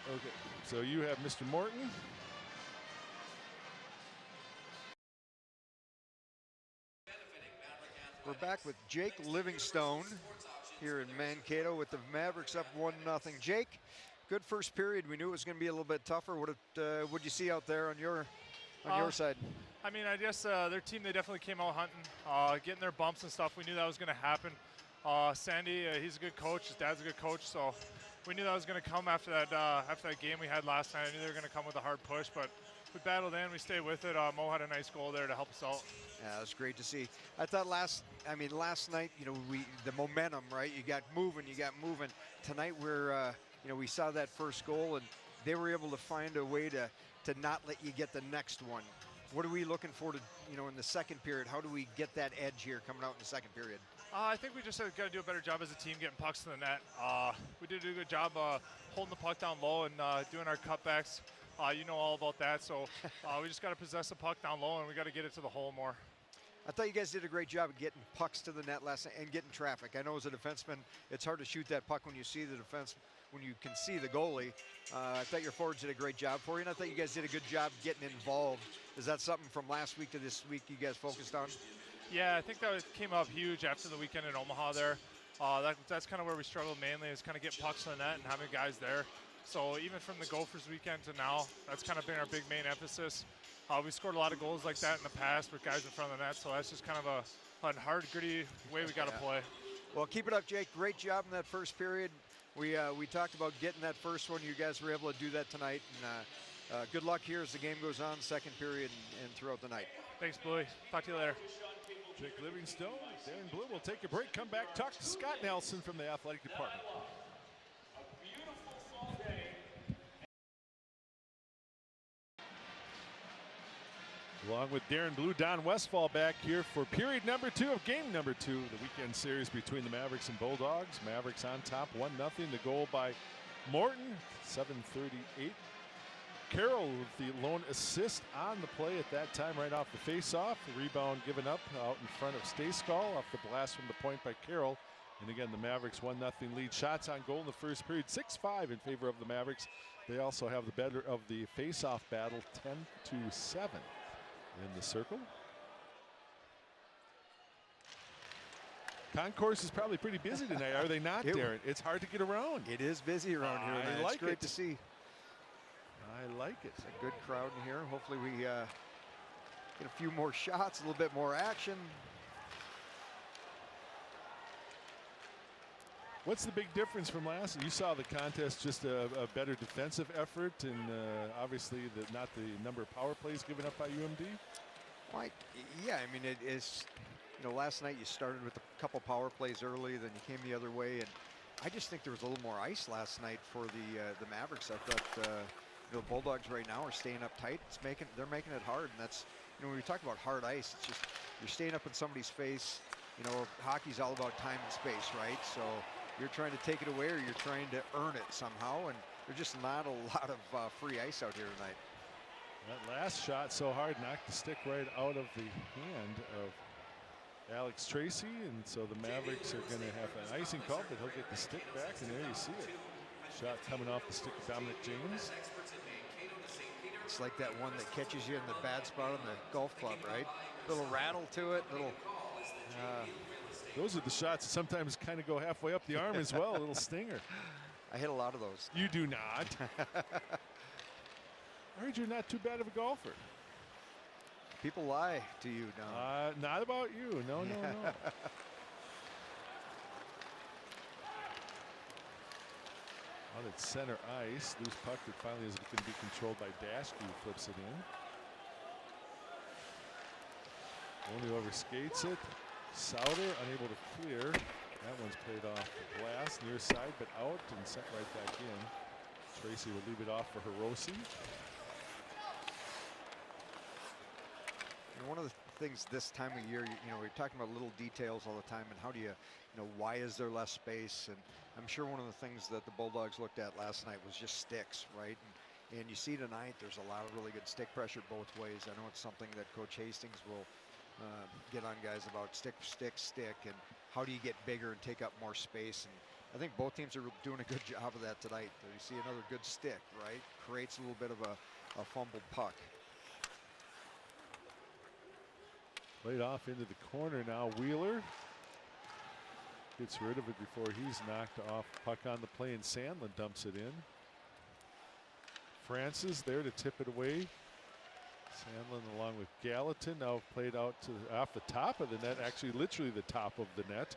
Okay, so you have Mr. Morton. We're back with Jake Livingstone here in Mankato with the Mavericks up 1-0. Jake, good first period. We knew it was going to be a little bit tougher. What did you see out there on your side? I mean, I guess their team, they definitely came out hunting, getting their bumps and stuff. We knew that was going to happen. Sandy, he's a good coach. His dad's a good coach, so we knew that was going to come after that game we had last night. I knew they were going to come with a hard push, but we battled in. We stayed with it. Mo had a nice goal there to help us out. Yeah, it was great to see. I thought last night, you know, the momentum, right? You got moving. Tonight we saw that first goal, and they were able to find a way to not let you get the next one. What are we looking for in the second period? How do we get that edge here coming out in the second period? I think we just got to do a better job as a team getting pucks to the net. We did a good job holding the puck down low and doing our cutbacks. You know all about that, so we just got to possess the puck down low, and we got to get it to the hole more. I thought you guys did a great job of getting pucks to the net last night and getting traffic. I know as a defenseman, it's hard to shoot that puck when you see the defense, when you can see the goalie. I thought your forwards did a great job for you, and I thought you guys did a good job getting involved. Is that something from last week to this week you guys focused on? Yeah, I think that came up huge after the weekend in Omaha there. That's kind of where we struggled mainly, is kind of getting pucks to the net and having guys there. So even from the Gophers weekend to now, that's kind of been our big main emphasis. We scored a lot of goals like that in the past with guys in front of the net, so that's just kind of a hard, gritty way we got to play. Well, keep it up, Jake. Great job in that first period. We talked about getting that first one. You guys were able to do that tonight, and good luck here as the game goes on, second period and throughout the night. Thanks, Bluey. Talk to you later. Jake Livingstone, Darren Blue will take a break, come back, talk to Scott Nelson from the athletic department. Along with Darren Blue, Don Westfall back here for period number 2 of game number 2, the weekend series between the Mavericks and Bulldogs. Mavericks on top, 1-0. The goal by Morton, 7:38. Carroll with the lone assist on the play at that time, right off the face-off. The rebound given up out in front of Stayskal off the blast from the point by Carroll. And again, the Mavericks 1-0 lead. Shots on goal in the first period, 6-5 in favor of the Mavericks. They also have the better of the face-off battle, 10-7. In the circle. Concourse is probably pretty busy tonight, are they not, Darren? It's hard to get around. It is busy around here tonight. I like it's great it. to see. I like it. It's a good crowd in here. Hopefully we get a few more shots, a little bit more action. What's the big difference from last? You saw the contest, just a better defensive effort, and obviously not the number of power plays given up by UMD. Mike, yeah, I mean it is. You know, last night you started with a couple power plays early, then you came the other way, and I just think there was a little more ice last night for the Mavericks. I thought the Bulldogs right now are staying up tight. They're making it hard, and that's, you know, when we talk about hard ice, it's just you're staying up in somebody's face. You know, hockey's all about time and space, right? So you're trying to take it away, or you're trying to earn it somehow, and there's just not a lot of free ice out here tonight. That last shot so hard knocked the stick right out of the hand of Alex Tracy, and so the Mavericks are going to have an icing call, but he'll get the stick back, and there you see it. Shot coming off the stick of Dominic James. It's like that one that catches you in the bad spot on the golf club, right? Little rattle to it, little. Those are the shots that sometimes kind of go halfway up the arm as well, a little stinger. I hit a lot of those. You do not. I heard you're not too bad of a golfer. People lie to you now. Not about you. No, no, no. Out at center ice, loose puck that finally is going to be controlled by Dashke, who flips it in. Only over skates it. Souter unable to clear. That one's played off the glass, near side, but out and sent right back in. Tracy will leave it off for Hiroshi. One of the things this time of year, you know, we're talking about little details all the time, and how do you know, why is there less space? And I'm sure one of the things that the Bulldogs looked at last night was just sticks, right? And you see tonight, there's a lot of really good stick pressure both ways. I know it's something that Coach Hastings will get on guys about stick, and how do you get bigger and take up more space? And I think both teams are doing a good job of that tonight. You see another good stick, right? Creates a little bit of a fumbled puck. Played off into the corner now. Wheeler gets rid of it before he's knocked off. Puck on the play, and Sandlin dumps it in. Francis there to tip it away. Sandlin along with Gallatin now played out to off the top of the net, actually literally the top of the net.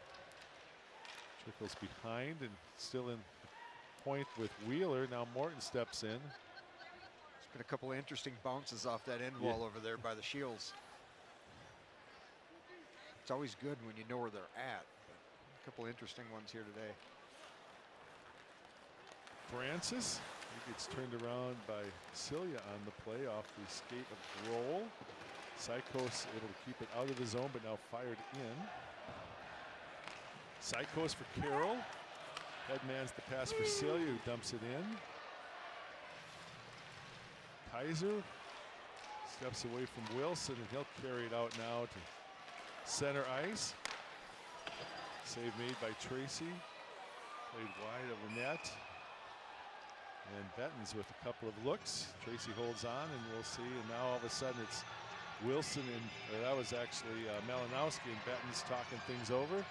Trickles behind and still in point with Wheeler. Now Morton steps in. There's been a couple of interesting bounces off that end wall over there by the Shields. It's always good when you know where they're at. But a couple of interesting ones here today. Francis, he gets turned around by Celia on the play off the skate of Roll. Sykos able to keep it out of the zone, but now fired in. Sykos for Carroll. Headmans the pass for Celia, who dumps it in. Kaiser steps away from Wilson, and he'll carry it out now to center ice. Save made by Tracy. Played wide of the net. And Bettens with a couple of looks. Tracy holds on, and we'll see. And now all of a sudden it's Wilson and that was actually Malinowski and Bettens talking things over.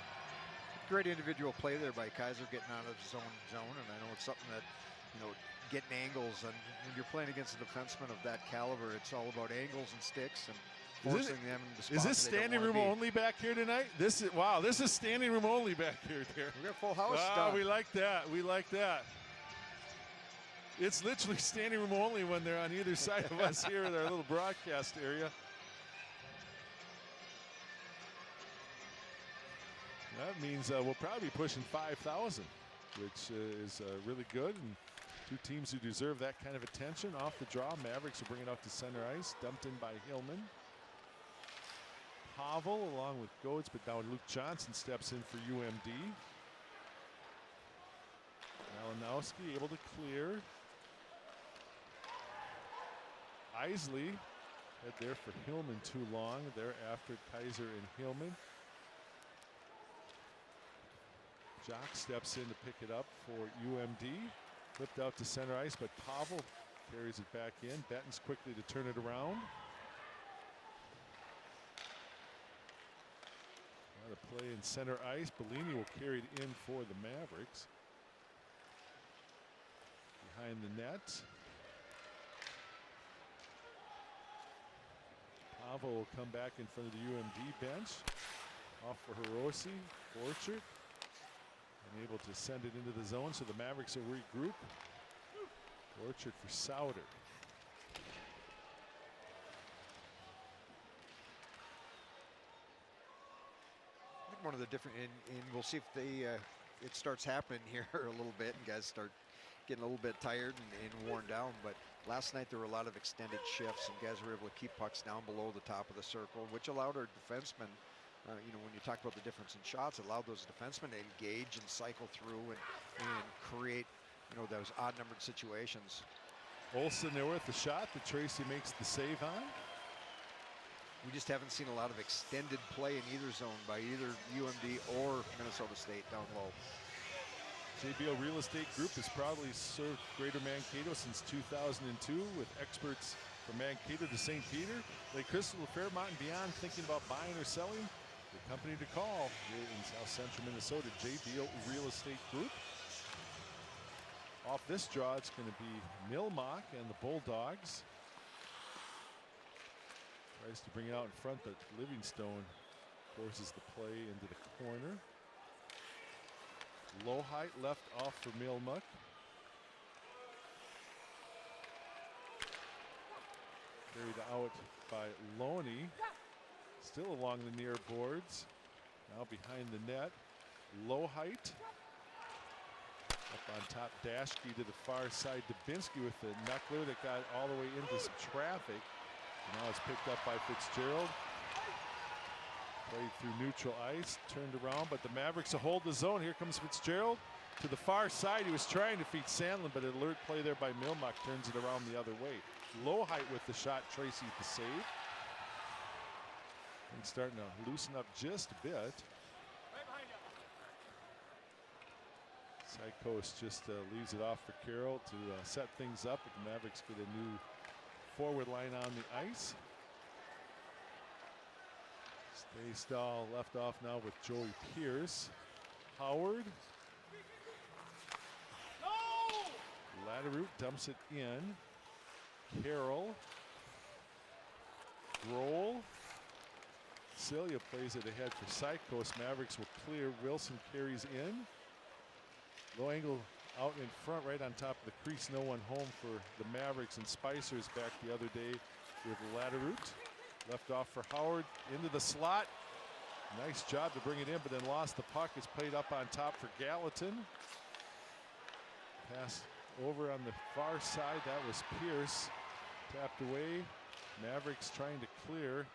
Great individual play there by Kaiser, getting out of zone. And I know it's something that, you know, getting angles. And when you're playing against a defenseman of that caliber, it's all about angles and sticks and forcing them into spots. Is this standing room only back here tonight? This is wow. This is standing room only back here. We got full house. Wow, we like that. We like that. It's literally standing room only when they're on either side of us here in our little broadcast area. That means we'll probably be pushing 5,000, which is really good. And two teams who deserve that kind of attention. Off the draw, Mavericks will bring it up to center ice. Dumped in by Hillman. Havel along with Goetz, but now Luke Johnson steps in for UMD. Malinowski able to clear. Isley had there for Hillman too long. There after Kaiser and Hillman. Jock steps in to pick it up for UMD. Flipped out to center ice, but Pavel carries it back in. Bettens quickly to turn it around. Now to play in center ice. Bellini will carry it in for the Mavericks. Behind the net. Pavel will come back in front of the UMD bench. Off for Hiroshi. Borchert. And able to send it into the zone, so the Mavericks will regroup. Borchert for Souter. I think one of the different, and we'll see if they, it starts happening here a little bit, and guys start getting a little bit tired and worn down. But last night there were a lot of extended shifts, and guys were able to keep pucks down below the top of the circle, which allowed our defensemen, you know, when you talk about the difference in shots, it allowed those defensemen to engage and cycle through and create, you know, those odd-numbered situations. Olsen there with the shot that Tracy makes the save on. We just haven't seen a lot of extended play in either zone by either UMD or Minnesota State down low. JBL Real Estate Group has proudly served Greater Mankato since 2002 with experts from Mankato to St. Peter, Lake Crystal, Fairmont, and beyond. Thinking about buying or selling? The company to call here in South Central Minnesota, JBL Real Estate Group. Off this draw, it's going to be Milmock and the Bulldogs. Tries to bring it out in front, but Livingstone forces the play into the corner. Low height left off for Milmuck. Carried out by Loney. Still along the near boards. Now behind the net. Low height. Up on top, Dashke to the far side. Dubinsky with the knuckler that got all the way into some traffic. Now it's picked up by Fitzgerald. Played through neutral ice, turned around, but the Mavericks will hold the zone. Here comes Fitzgerald to the far side. He was trying to feed Sandlin, but an alert play there by Milmuck turns it around the other way. Low height with the shot, Tracy the save. And starting to loosen up just a bit. Side coast just leaves it off for Carroll to set things up, but the Mavericks get a new forward line on the ice. Stahl left off now with Joey Pierce. Howard. Latteroot dumps it in. Carroll. Roll. Celia plays it ahead for side coast. Mavericks will clear. Wilson carries in. Low angle out in front, right on top of the crease. No one home for the Mavericks, and Spicer's back the other day with Latteroot. Left off for Howard, into the slot. Nice job to bring it in, but then lost the puck. It's played up on top for Gallatin. Pass over on the far side. That was Pierce. Tapped away. Mavericks trying to clear.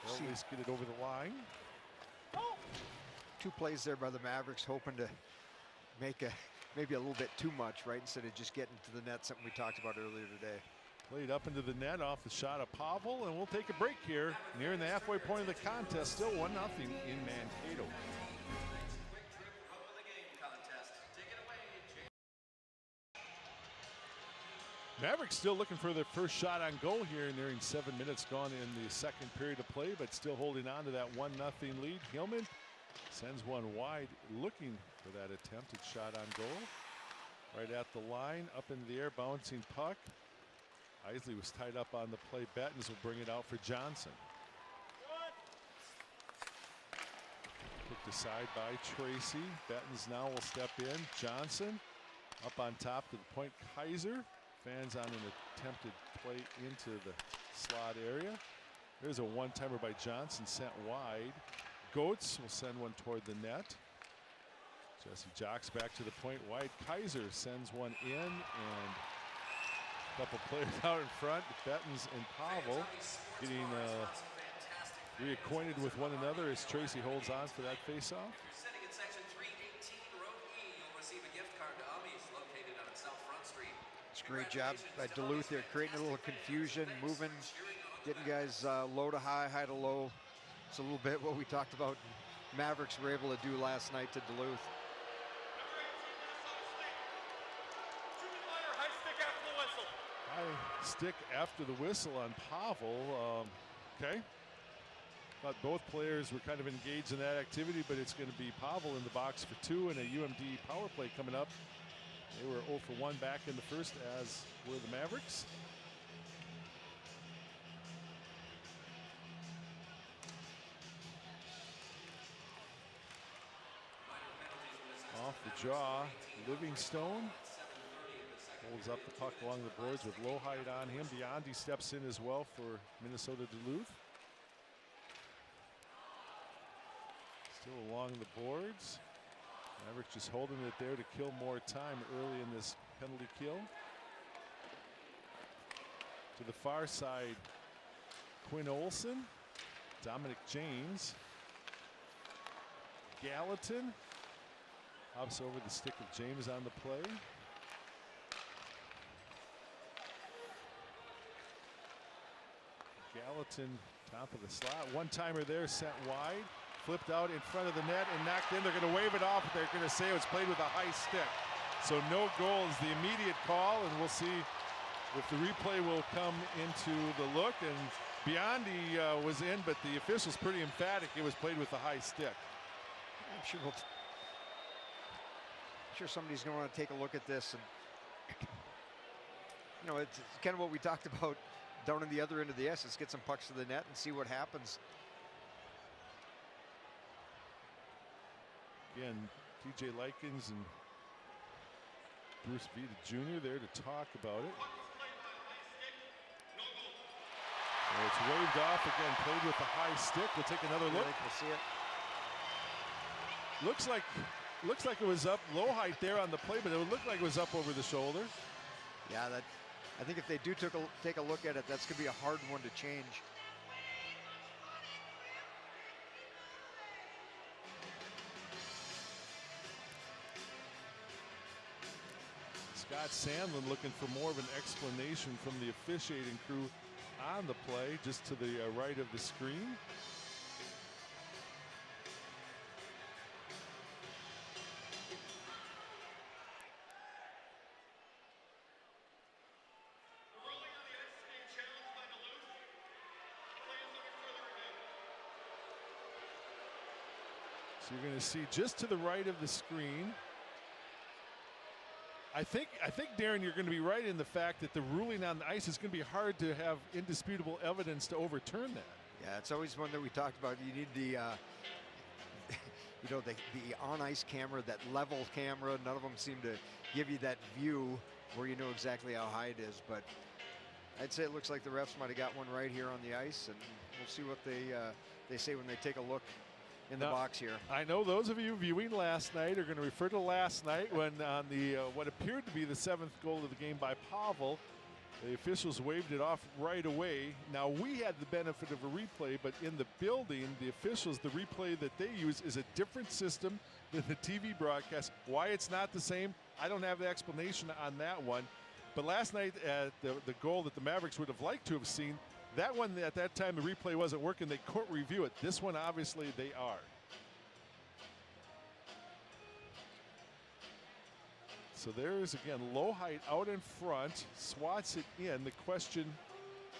They'll at least get it over the line. 2 plays there by the Mavericks, hoping to make maybe a little bit too much, right? Instead of just getting to the net, something we talked about earlier today. Played up into the net off the shot of Pavel, and we'll take a break here. Nearing the halfway point of the contest, still 1-0 in Mankato. Mavericks still looking for their first shot on goal here, nearing 7 minutes gone in the second period of play, but still holding on to that 1-0 lead. Hillman sends one wide, looking for that attempted shot on goal. Right at the line, up in the air, bouncing puck. Isley was tied up on the play. Bettens will bring it out for Johnson. Kicked aside by Tracy. Bettens now will step in. Johnson up on top to the point. Kaiser fans on an attempted play into the slot area. There's a one-timer by Johnson sent wide. Goetz will send one toward the net. Jesse Jocks back to the point. Wide. Kaiser sends one in, and a couple players out in front. Bettens and Pavel getting reacquainted with one another as Tracy holds on for that faceoff. Sitting in section 318, row E, you'll receive a gift card to Ummy's located on South Front Street. It's a great job by Duluth. They're creating a little confusion, moving, getting guys low to high, high to low. It's a little bit what we talked about Mavericks were able to do last night to Duluth. High stick after the whistle on Pavel. Okay. Thought both players were kind of engaged in that activity, but it's going to be Pavel in the box for 2 and a UMD power play coming up. They were 0 for 1 back in the first, as were the Mavericks. Off the draw, Livingstone holds up the puck along the boards with low height on him. Biondi steps in as well for Minnesota Duluth. Still along the boards. Mavericks just holding it there to kill more time early in this penalty kill. To the far side, Quinn Olson, Dominic James, Gallatin. Hops over the stick of James on the play. Gallatin, top of the slot. One-timer there, sent wide. Flipped out in front of the net and knocked in. They're going to wave it off. They're going to say it was played with a high stick. So no goal is the immediate call, and we'll see if the replay will come into the look. And Biondi was in, but the official's pretty emphatic. It was played with a high stick. I'm sure somebody's going to want to take a look at this. And you know, it's kind of what we talked about down in the other end of the ice. Let's get some pucks to the net and see what happens. Again, TJ Likens and Bruce Vita Jr. there to talk about it. Well, it's waved off again, played with a high stick. We'll take another look. We'll see it. Looks like it was up low height there on the play, but it would look like it was up over the shoulder. Yeah, I think if they do take a look at it, that's going to be a hard one to change. Scott Sandlin looking for more of an explanation from the officiating crew on the play, just to the right of the screen. So you're going to see just to the right of the screen. I think, Darren, you're going to be right in the fact that the ruling on the ice is going to be hard to have indisputable evidence to overturn that. Yeah, it's always one that we talked about. You need the, the on-ice camera, that level camera. None of them seem to give you that view where you know exactly how high it is. But I'd say it looks like the refs might have got one right here on the ice, and we'll see what they say when they take a look in the box here. I know those of you viewing last night are going to refer to last night when on the what appeared to be the 7th goal of the game by Pavel, the officials waved it off right away. Now we had the benefit of a replay, but in the building, the officials, the replay that they use is a different system than the TV broadcast. Why it's not the same, I don't have the explanation on that one. But last night, the goal that the Mavericks would have liked to have seen, that one, at that time, the replay wasn't working. They couldn't review it. This one, obviously, they are. So there's, again, low height out in front, swats it in. The question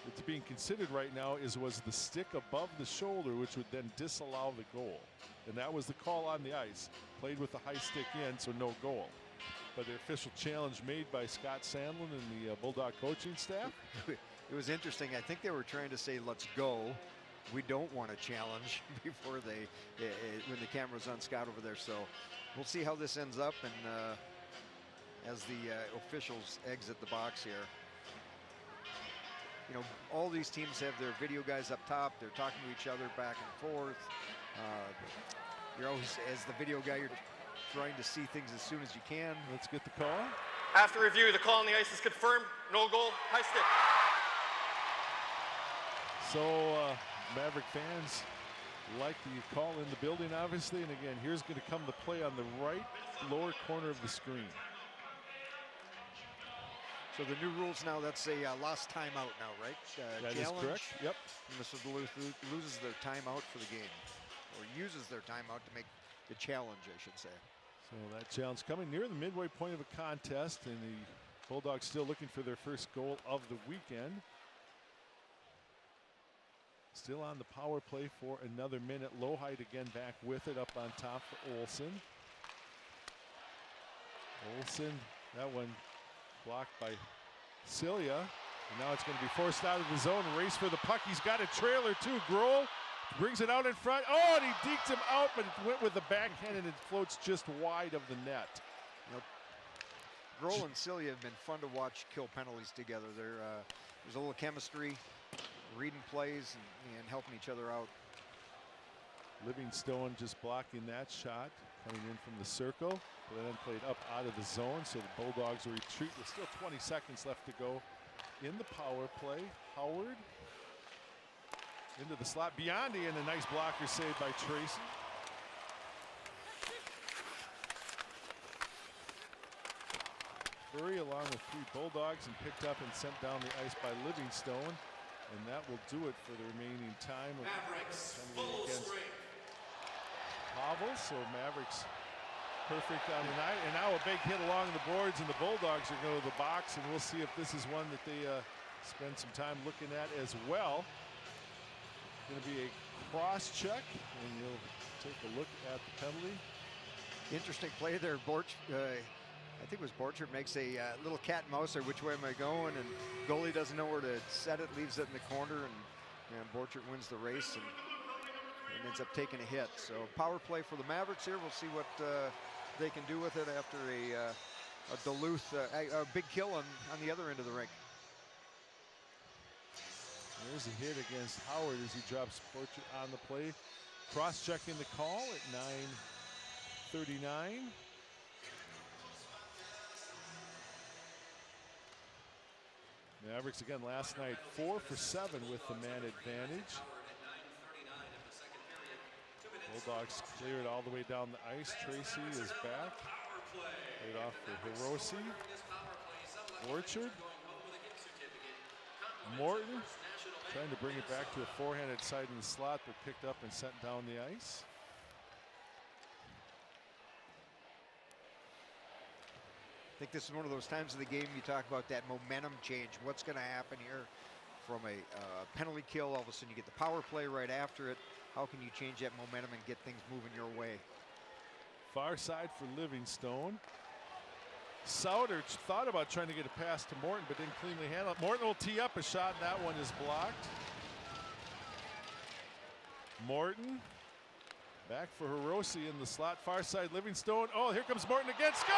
that's being considered right now is, was the stick above the shoulder, which would then disallow the goal. And that was the call on the ice. Played with the high stick in, so no goal. But the official challenge made by Scott Sandlin and the Bulldog coaching staff. It was interesting. I think they were trying to say, let's go. We don't want a challenge before when the camera's on Scott over there. So we'll see how this ends up. And as the officials exit the box here, you know, all these teams have their video guys up top. They're talking to each other back and forth. You're always, as the video guy, you're trying to see things as soon as you can. Let's get the call. After review, the call on the ice is confirmed. No goal, high stick. So Maverick fans like the call in the building, obviously. And again, here's going to come the play on the right lower corner of the screen. So the new rules now, that's a lost timeout now, right? That challenge. is correct, yep. Mr. Duluth loses their timeout for the game, or uses their timeout to make the challenge, I should say. So that challenge coming near the midway point of a contest, and the Bulldogs still looking for their first goal of the weekend. Still on the power play for another minute. Low height again back with it, up on top for Olsen. Olsen, that one blocked by Cilia. And now it's going to be forced out of the zone. Race for the puck. He's got a trailer too. Grohl brings it out in front. Oh, and he deked him out, but it went with the backhand and it floats just wide of the net. Yep. Grohl and Cilia have been fun to watch kill penalties together. There's a little chemistry, reading plays and helping each other out. Livingstone just blocking that shot, coming in from the circle, but then played up out of the zone, so the Bulldogs will retreat with still 20 seconds left to go in the power play. Howard into the slot. Biondi, and a nice blocker save by Tracy. Furry along with 3 Bulldogs and picked up and sent down the ice by Livingstone. And that will do it for the remaining time of Mavericks full strength. Pavel. So Mavericks perfect on the night. And now a big hit along the boards, and the Bulldogs are going to the box. And we'll see if this is one that they spend some time looking at as well. Going to be a cross check, and you'll take a look at the penalty. Interesting play there. Borch I think it was Borchert makes a little cat and mouse there. Which way am I going? And goalie doesn't know where to set it, leaves it in the corner, and Borchert wins the race and ends up taking a hit. So power play for the Mavericks here. We'll see what they can do with it after a Duluth, a big kill on the other end of the rink. There's a hit against Howard as he drops Borchert on the play. Cross-checking the call at 9:39. Mavericks again last night 4 for 7 with the man advantage. Bulldogs clear it all the way down the ice. Tracy is back. Played off for Hiroshi. Borchert. Morton trying to bring it back to a forehanded side in the slot, but picked up and sent down the ice. I think this is one of those times of the game you talk about that momentum change. What's going to happen here from a penalty kill? All of a sudden you get the power play right after it. How can you change that momentum and get things moving your way? Far side for Livingstone. Sauter thought about trying to get a pass to Morton, but didn't cleanly handle it. Morton will tee up a shot, and that one is blocked. Morton back for Hiroshi in the slot. Far side Livingstone. Oh, here comes Morton again. Score!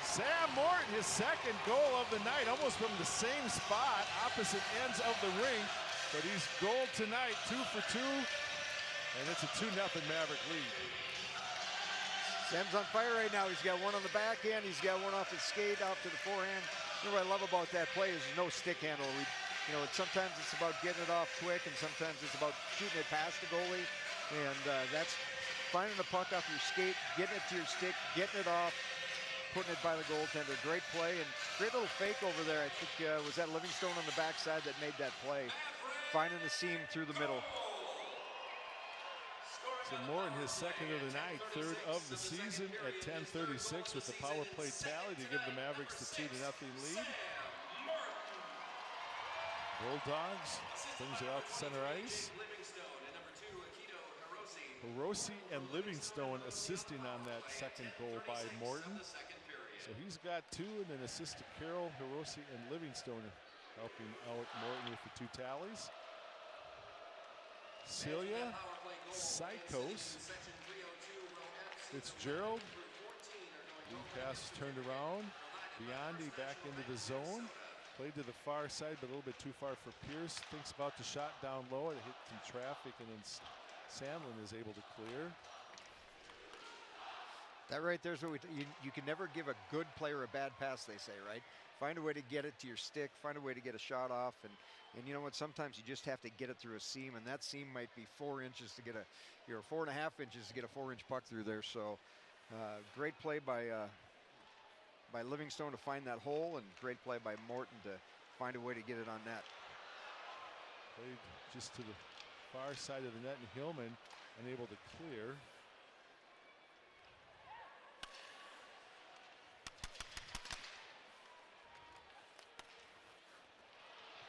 Sam Morton, his second goal of the night, almost from the same spot, opposite ends of the rink. But he's goal tonight, 2 for 2, and it's a 2-0 Maverick lead. Sam's on fire right now. He's got one on the backhand. He's got one off his skate, off to the forehand. You know what I love about that play is there's no stick handle. Sometimes it's about getting it off quick, and sometimes it's about shooting it past the goalie. And that's finding the puck off your skate, getting it to your stick, getting it off, putting it by the goaltender. Great play and great little fake over there. I think was that Livingstone on the backside that made that play. Finding the seam through the middle. So Morton, his second of the night, third of the season at 10:36 with the power play tally to give the Mavericks the 2-0 lead. Bulldogs brings it out to center ice. Hiroshi and Livingstone assisting on that second goal by Morton. So he's got 2 and an assist to Carroll, Hiroshi, and Livingstone helping out Morton with the 2 tallies. Celia, Sykos, Fitzgerald. Lead pass turned around. Biondi back into the zone. Played to the far side, but a little bit too far for Pierce. Thinks about the shot down low. It hit some traffic, and then Sandlin is able to clear. That right there's what you can never give a good player a bad pass, they say, right? Find a way to get it to your stick, find a way to get a shot off, and you know what, sometimes you just have to get it through a seam, and that seam might be 4 inches to get 4.5 inches to get a 4-inch puck through there. So great play by Livingstone to find that hole, and great play by Morton to find a way to get it on net. Played just to the far side of the net, and Hillman unable to clear.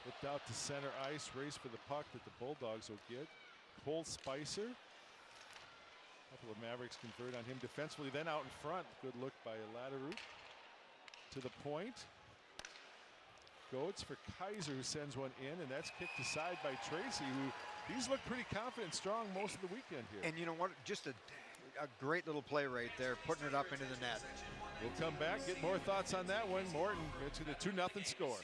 Flipped out to center ice, race for the puck that the Bulldogs will get. Cole Spicer. A couple of Mavericks convert on him defensively, then out in front. Good look by Laderoute. To the point. Goetz for Kaiser, who sends one in, and that's kicked aside by Tracy, who he's looked pretty confident and strong most of the weekend here. And you know what? Just a great little play right there, putting it up into the net. We'll come back, get more thoughts on that one. Morton gets it a 2-0 score.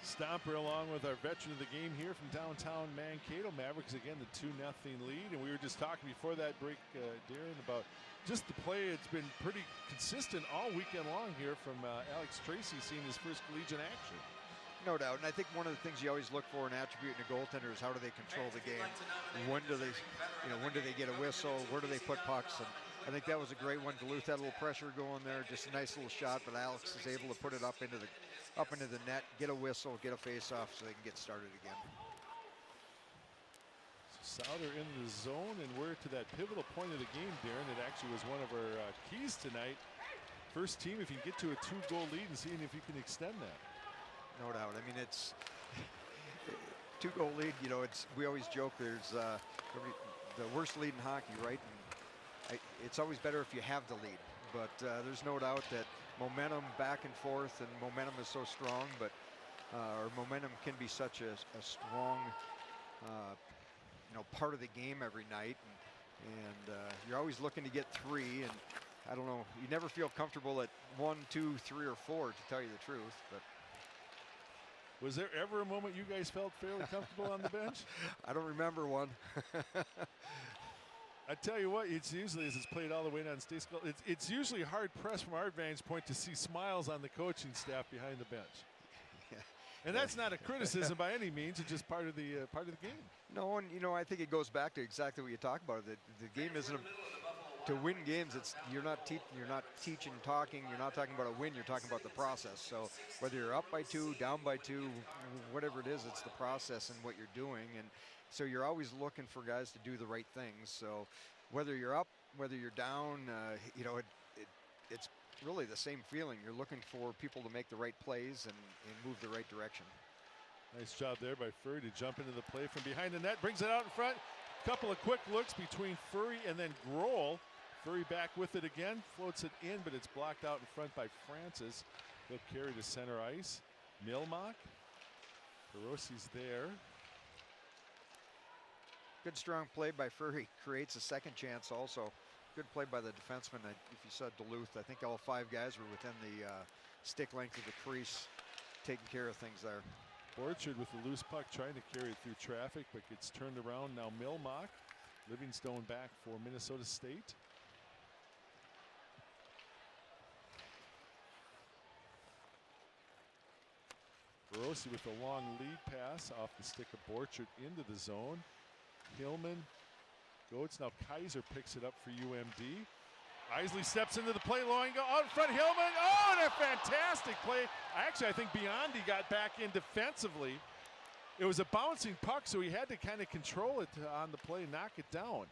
Stomper along with our veteran of the game here from downtown Mankato. Mavericks again the 2-0 lead, and we were just talking before that break, Darren, about just the play. It's been pretty consistent all weekend long here from Alex Tracy, seeing his first collegiate action. No doubt, and I think one of the things you always look for in attribute in a goaltender is how do they control the game? When do they, when do they get a whistle? Where do they put pucks? And I think that was a great one. Duluth had a little pressure going there, just a nice little shot, but Alex is able to put it up into the net, get a whistle, get a face-off, so they can get started again. So Sauter into the zone, and we're to that pivotal point of the game, Darren. It actually was one of our keys tonight. First team, if you get to a 2-goal lead, and seeing if you can extend that. No doubt. I mean, it's 2-goal lead. You know, we always joke there's the worst lead in hockey, right? And it's always better if you have the lead. But there's no doubt that momentum back and forth, and momentum is so strong. But our momentum can be such a strong, you know, part of the game every night. And you're always looking to get 3. And I don't know, you never feel comfortable at 1, 2, 3, or 4, to tell you the truth. But was there ever a moment you guys felt fairly comfortable on the bench? I don't remember one. I tell you what, it's usually, as it's played all the way down state school, it's usually hard pressed from our vantage point to see smiles on the coaching staff behind the bench. Yeah. And that's not a criticism by any means. It's just part of the game. No, and you know, I think it goes back to exactly what you talked about. The game isn't to win games. You're not teaching, talking. You're not talking about a win. You're talking about the process. So whether you're up by 2, down by 2, whatever it is, it's the process and what you're doing. And so you're always looking for guys to do the right things. So whether you're up, whether you're down, you know, it's really the same feeling. You're looking for people to make the right plays and move the right direction. Nice job there by Furry to jump into the play from behind the net. Brings it out in front. Couple of quick looks between Furry and then Grohl. Furry back with it again. Floats it in, but it's blocked out in front by Francis. He'll carry to center ice. Milmock. Hirosi's there. Good strong play by Furry. Creates a second chance also. Good play by the defenseman. If you saw Duluth, I think all 5 guys were within the stick length of the crease, taking care of things there. Orchard with the loose puck trying to carry it through traffic, but gets turned around. Now Milmock. Livingstone back for Minnesota State. Rossi with a long lead pass off the stick of Borchard into the zone. Hillman goes. Now Kaiser picks it up for UMD. Isley steps into the play, low angle out in front. Hillman, oh, and a fantastic play. Actually, I think Biondi got back in defensively. It was a bouncing puck, so he had to kind of control it on the play, knock it down.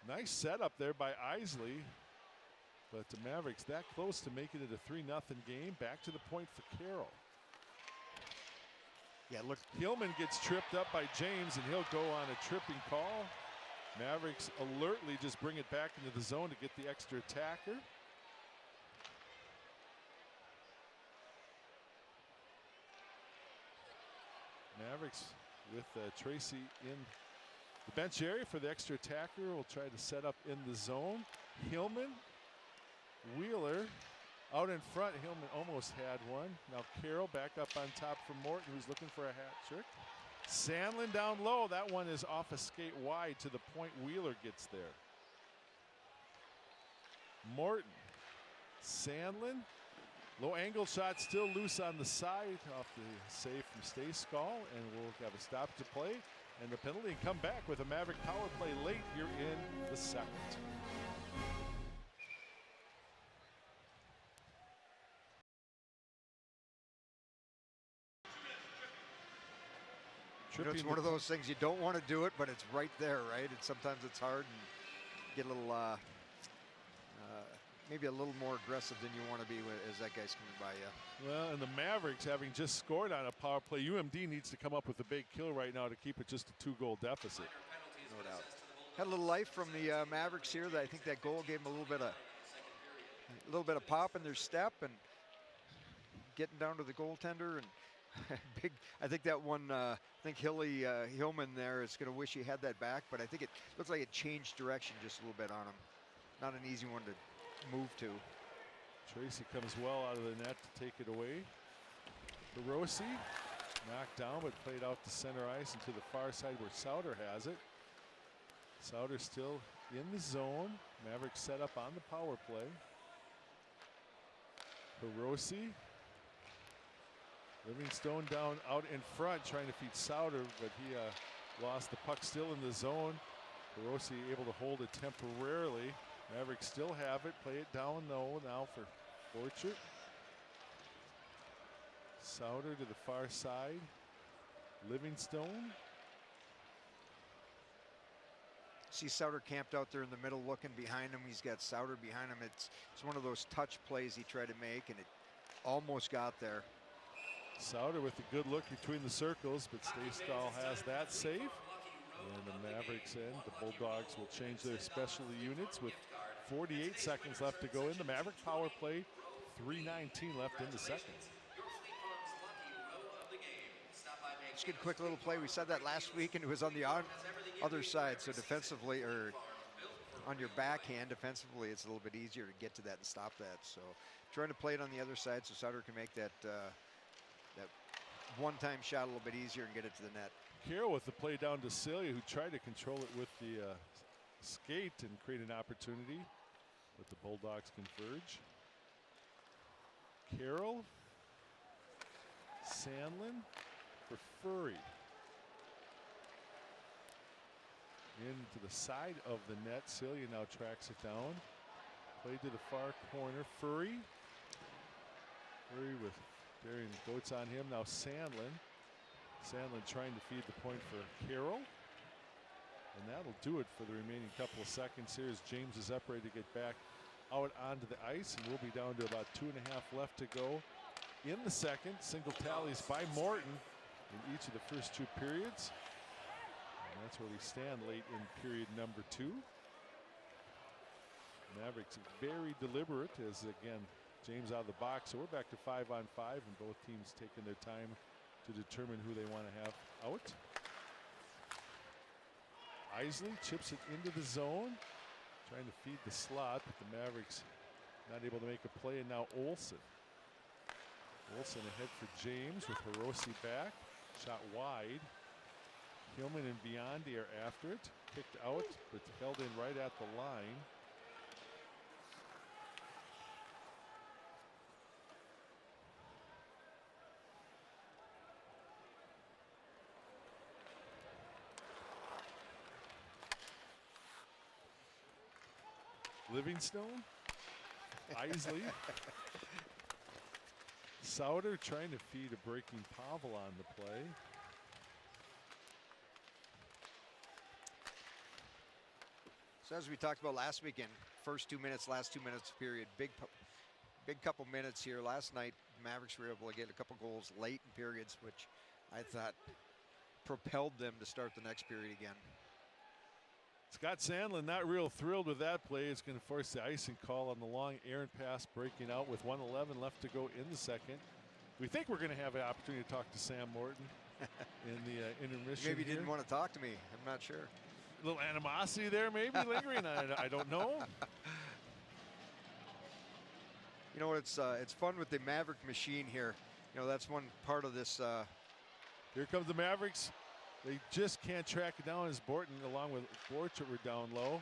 Nice setup there by Isley. But the Mavericks that close to making it a 3-0 game. Back to the point for Carroll. Yeah, look. Hillman gets tripped up by James, and he'll go on a tripping call. Mavericks alertly just bring it back into the zone to get the extra attacker. Mavericks with Tracy in the bench area for the extra attacker. Will try to set up in the zone. Hillman, Wheeler out in front. Hillman almost had one. Now Carroll back up on top for Morton, who's looking for a hat trick. Sandlin down low. That one is off a skate wide to the point. Wheeler gets there. Morton, Sandlin, low angle shot still loose on the side off the save from Stayskull, and we'll have a stop to play and the penalty and come back with a Maverick power play late here in the second. You know, it's one of those things you don't want to do it, but it's right there, right? And sometimes it's hard and get a little, maybe a little more aggressive than you want to be as that guy's coming by you. Well, and the Mavericks having just scored on a power play, UMD needs to come up with a big kill right now to keep it just a 2-goal deficit. No doubt. Had a little life from the Mavericks here. I think that goal gave them a little bit of pop in their step and getting down to the goaltender and. Big, I think that one, I think Hillman there is going to wish he had that back, but I think it looks like it changed direction just a little bit on him. Not an easy one to move to. Tracy comes well out of the net to take it away. Rossi knocked down, but played out to center ice and to the far side where Souter has it. Souter still in the zone. Mavericks set up on the power play. Rossi. Livingstone down out in front trying to feed Souter, but he lost the puck still in the zone. Rossi able to hold it temporarily. Mavericks still have it. Play it down though now for Borchert. Souter to the far side. Livingstone. See Souter camped out there in the middle looking behind him. He's got Souter behind him. It's one of those touch plays he tried to make, and it Almost got there. Sauter with a good look between the circles, but Stayskull has that save. And the Mavericks end. The Bulldogs will change their special units with 48 seconds left to go in the Maverick power play. 3:19 left in the second. Just get a quick little play. We said that last week, and it was on the other side. So defensively, or on your backhand, defensively, it's a little bit easier to get to that and stop that. So trying to play it on the other side so Sauter can make that that one-time shot a little bit easier and get it to the net. Carroll with the play down to Celia, who tried to control it with the skate and create an opportunity, but the Bulldogs converge. Carroll, Sandlin for Furry. Into the side of the net. Celia now tracks it down. Play to the far corner. Furry. Furry with Darian Goetz on him. Now Sandlin. Sandlin trying to feed the point for Carroll. And that'll do it for the remaining couple of seconds here as James is up ready to get back out onto the ice. And we'll be down to about 2.5 left to go in the second. Single tallies by Morton in each of the first 2 periods. And that's where we stand late in period number 2. Mavericks very deliberate as, again, James out of the box. So we're back to 5-on-5 and both teams taking their time to determine who they want to have out. Isley chips it into the zone, trying to feed the slot, but the Mavericks not able to make a play. And now Olsen. Olsen ahead for James with Hiroshi back. Shot wide. Hillman and Biondi are after it. Kicked out, but held in right at the line. Livingstone, Isley, Sauter trying to feed a breaking Pavel on the play. So as we talked about last weekend, first 2 minutes, last 2 minutes period, big couple minutes here. Last night, Mavericks were able to get a couple goals late in periods, which I thought propelled them to start the next period again. Scott Sandlin not real thrilled with that play. It's going to force the icing call on the long errant pass, breaking out with 1:11 left to go in the second. We think we're going to have an opportunity to talk to Sam Morton in the intermission. Maybe he didn't want to talk to me. I'm not sure. A little animosity there maybe lingering. I don't know. You know, it's fun with the Maverick machine here. You know, that's one part of this. Here comes the Mavericks. They just can't track it down as Borton along with Borchert were down low.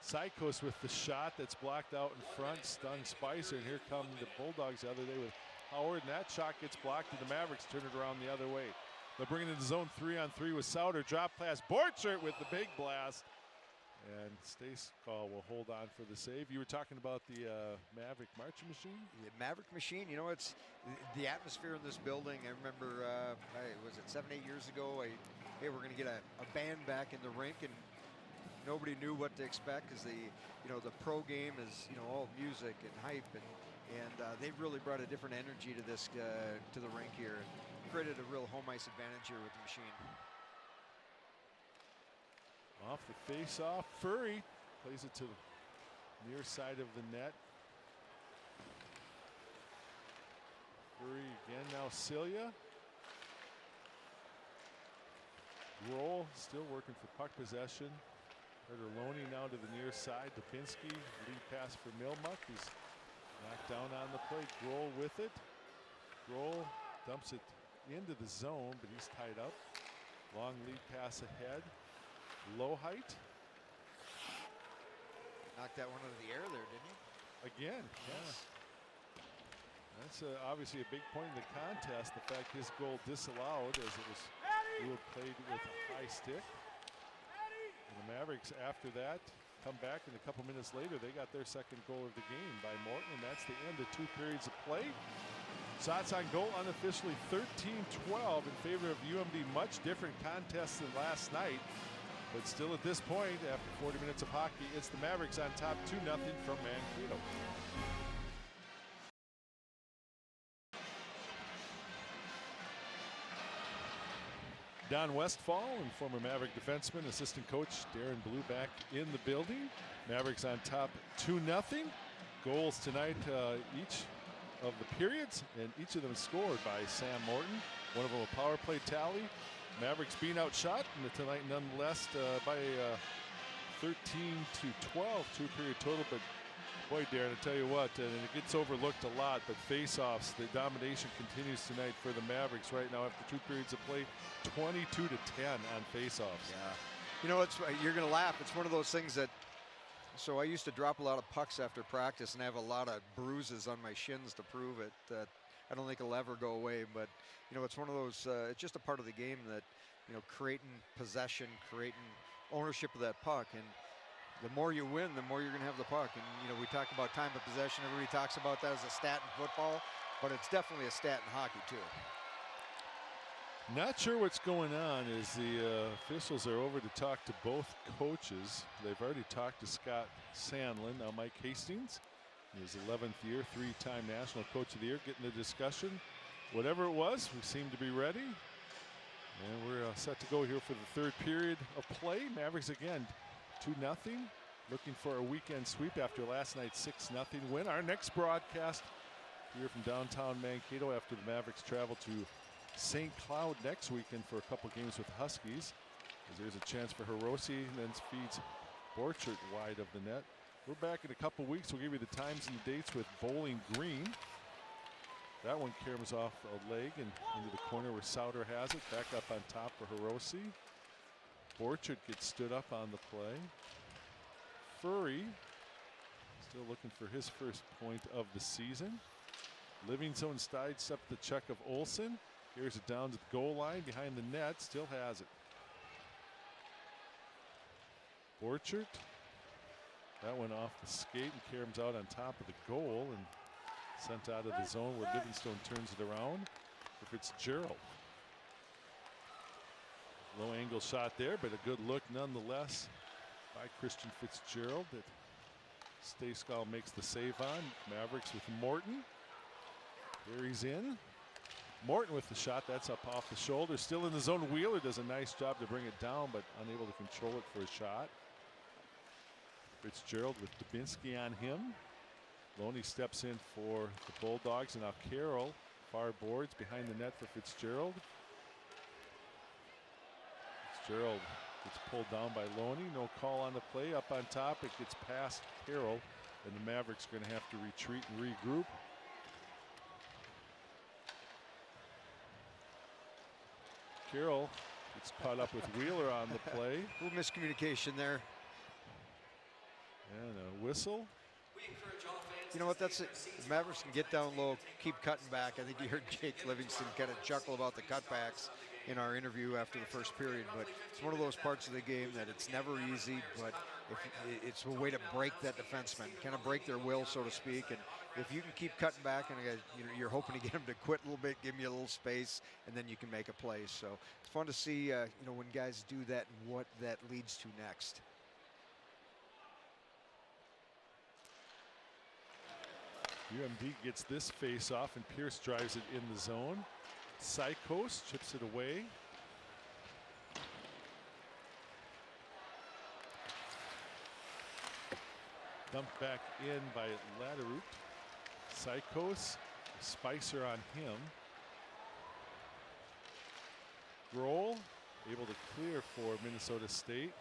Sykos with the shot that's blocked out in front, stung Spicer, and here come the Bulldogs the other day with Howard, and that shot gets blocked, and the Mavericks turn it around the other way. They're bringing it to zone 3-on-3 with Sauter. Drop pass, Borchert with the big blast, and Stayskull will hold on for the save. You were talking about the Maverick marching machine? The Maverick machine, you know, it's the atmosphere in this building. I remember, was it 7-8 years ago? Hey, we're going to get a band back in the rink, and nobody knew what to expect because the pro game is, all music and hype, and they've really brought a different energy to this to the rink here, and created a real home ice advantage here with the machine. Off the face-off, Furry plays it to the near side of the net. Furry again, now Celia. Roll still working for puck possession. Loney now to the near side. Dubinsky, lead pass for Milmuck. He's knocked down on the play. Grohl with it. Grohl dumps it into the zone, but he's tied up. Long lead pass ahead. Low height. Knocked that one out of the air there, didn't he? Again, yeah. That's obviously a big point in the contest. The fact his goal disallowed as it was played with a high stick. And the Mavericks after that come back, and a couple minutes later they got their second goal of the game by Morton, and that's the end of 2 periods of play. Shots on goal unofficially 13-12 in favor of UMD. Much different contest than last night, but still at this point, after 40 minutes of hockey, it's the Mavericks on top 2-0 from Mankato. Don Westfall and former Maverick defenseman, assistant coach Darren Blue back in the building. Mavericks on top 2-0. Goals tonight, each of the periods, and each of them scored by Sam Morton. One of them a power play tally. Mavericks being outshot tonight nonetheless by 13-12, two-period total. But boy, Darren, I tell you what, and it gets overlooked a lot, but face-offs, the domination continues tonight for the Mavericks right now after 2 periods of play, 22-10 on face-offs. Yeah. You know, you're going to laugh. It's one of those things that, so I used to drop a lot of pucks after practice and have a lot of bruises on my shins to prove it. That I don't think it'll ever go away, but, you know, it's one of those, it's just a part of the game that, you know, creating possession, creating ownership of that puck. And the more you win, the more you're going to have the puck. And, you know, we talk about time of possession. Everybody talks about that as a stat in football, but it's definitely a stat in hockey, too. Not sure what's going on as the officials are over to talk to both coaches. They've already talked to Scott Sandlin. Now Mike Hastings, in his 11th year, 3-time National Coach of the Year, getting the discussion. Whatever it was, we seem to be ready. And we're set to go here for the 3rd period of play. Mavericks again, 2-0. Looking for a weekend sweep after last night's 6-0 win. Our next broadcast here from downtown Mankato after the Mavericks travel to St. Cloud next weekend for a couple games with Huskies. As there's a chance for Hiroshi, and then feeds Borchert wide of the net. We're back in a couple weeks. We'll give you the times and the dates with Bowling Green. That one comes off a leg and into the corner where Souter has it. Back up on top for Hiroshi. Borchert gets stood up on the play. Furry still looking for his first point of the season. Livingstone sidesteps the check of Olsen. Here's it down to the goal line behind the net. Still has it. Borchert. That went off the skate and Karam's out on top of the goal and sent out of the zone where Livingstone turns it around for Fitzgerald. Low angle shot there, but a good look nonetheless by Christian Fitzgerald that Stayskal makes the save on. Mavericks with Morton. There he's in. Morton with the shot, that's up off the shoulder. Still in the zone. Wheeler does a nice job to bring it down, but unable to control it for a shot. Fitzgerald with Dubinsky on him. Loney steps in for the Bulldogs, and now Carroll far boards behind the net for Fitzgerald. Fitzgerald gets pulled down by Loney. No call on the play. Up on top, it gets past Carroll, and the Mavericks are going to have to retreat and regroup. Carroll gets caught up with Wheeler on the play. A little miscommunication there. And a whistle. You know what, that's it. The Mavericks can get down low, keep cutting back. I think you heard Jake Livingston kind of chuckle about the cutbacks in our interview after the first period, but it's one of those parts of the game that it's never easy, but it's a way to break that defenseman, kind of break their will, so to speak. And if you can keep cutting back, and you're hoping to get them to quit a little bit, give me a little space, and then you can make a play. So it's fun to see, when guys do that and what that leads to next. UMD gets this face off and Pierce drives it in the zone. Sykos chips it away. Dumped back in by Latterut. Sykos, Spicer on him. Grohl able to clear for Minnesota State.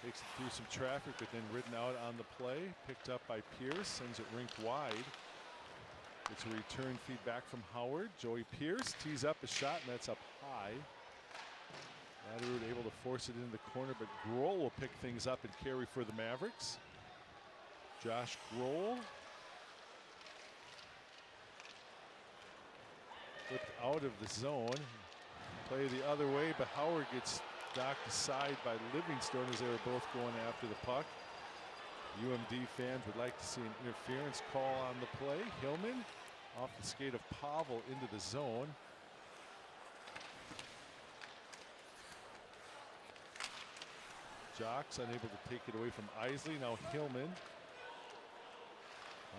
Takes it through some traffic, but then ridden out on the play. Picked up by Pierce, sends it rinked wide. It's a return feedback from Howard. Joey Pierce tees up a shot, and that's up high. Latterud able to force it into the corner, but Grohl will pick things up and carry for the Mavericks. Josh Grohl. Flipped out of the zone. Play the other way, but Howard gets knocked aside by Livingstone as they were both going after the puck. UMD fans would like to see an interference call on the play. Hillman off the skate of Pavel into the zone. Jocks unable to take it away from Isley. Now Hillman.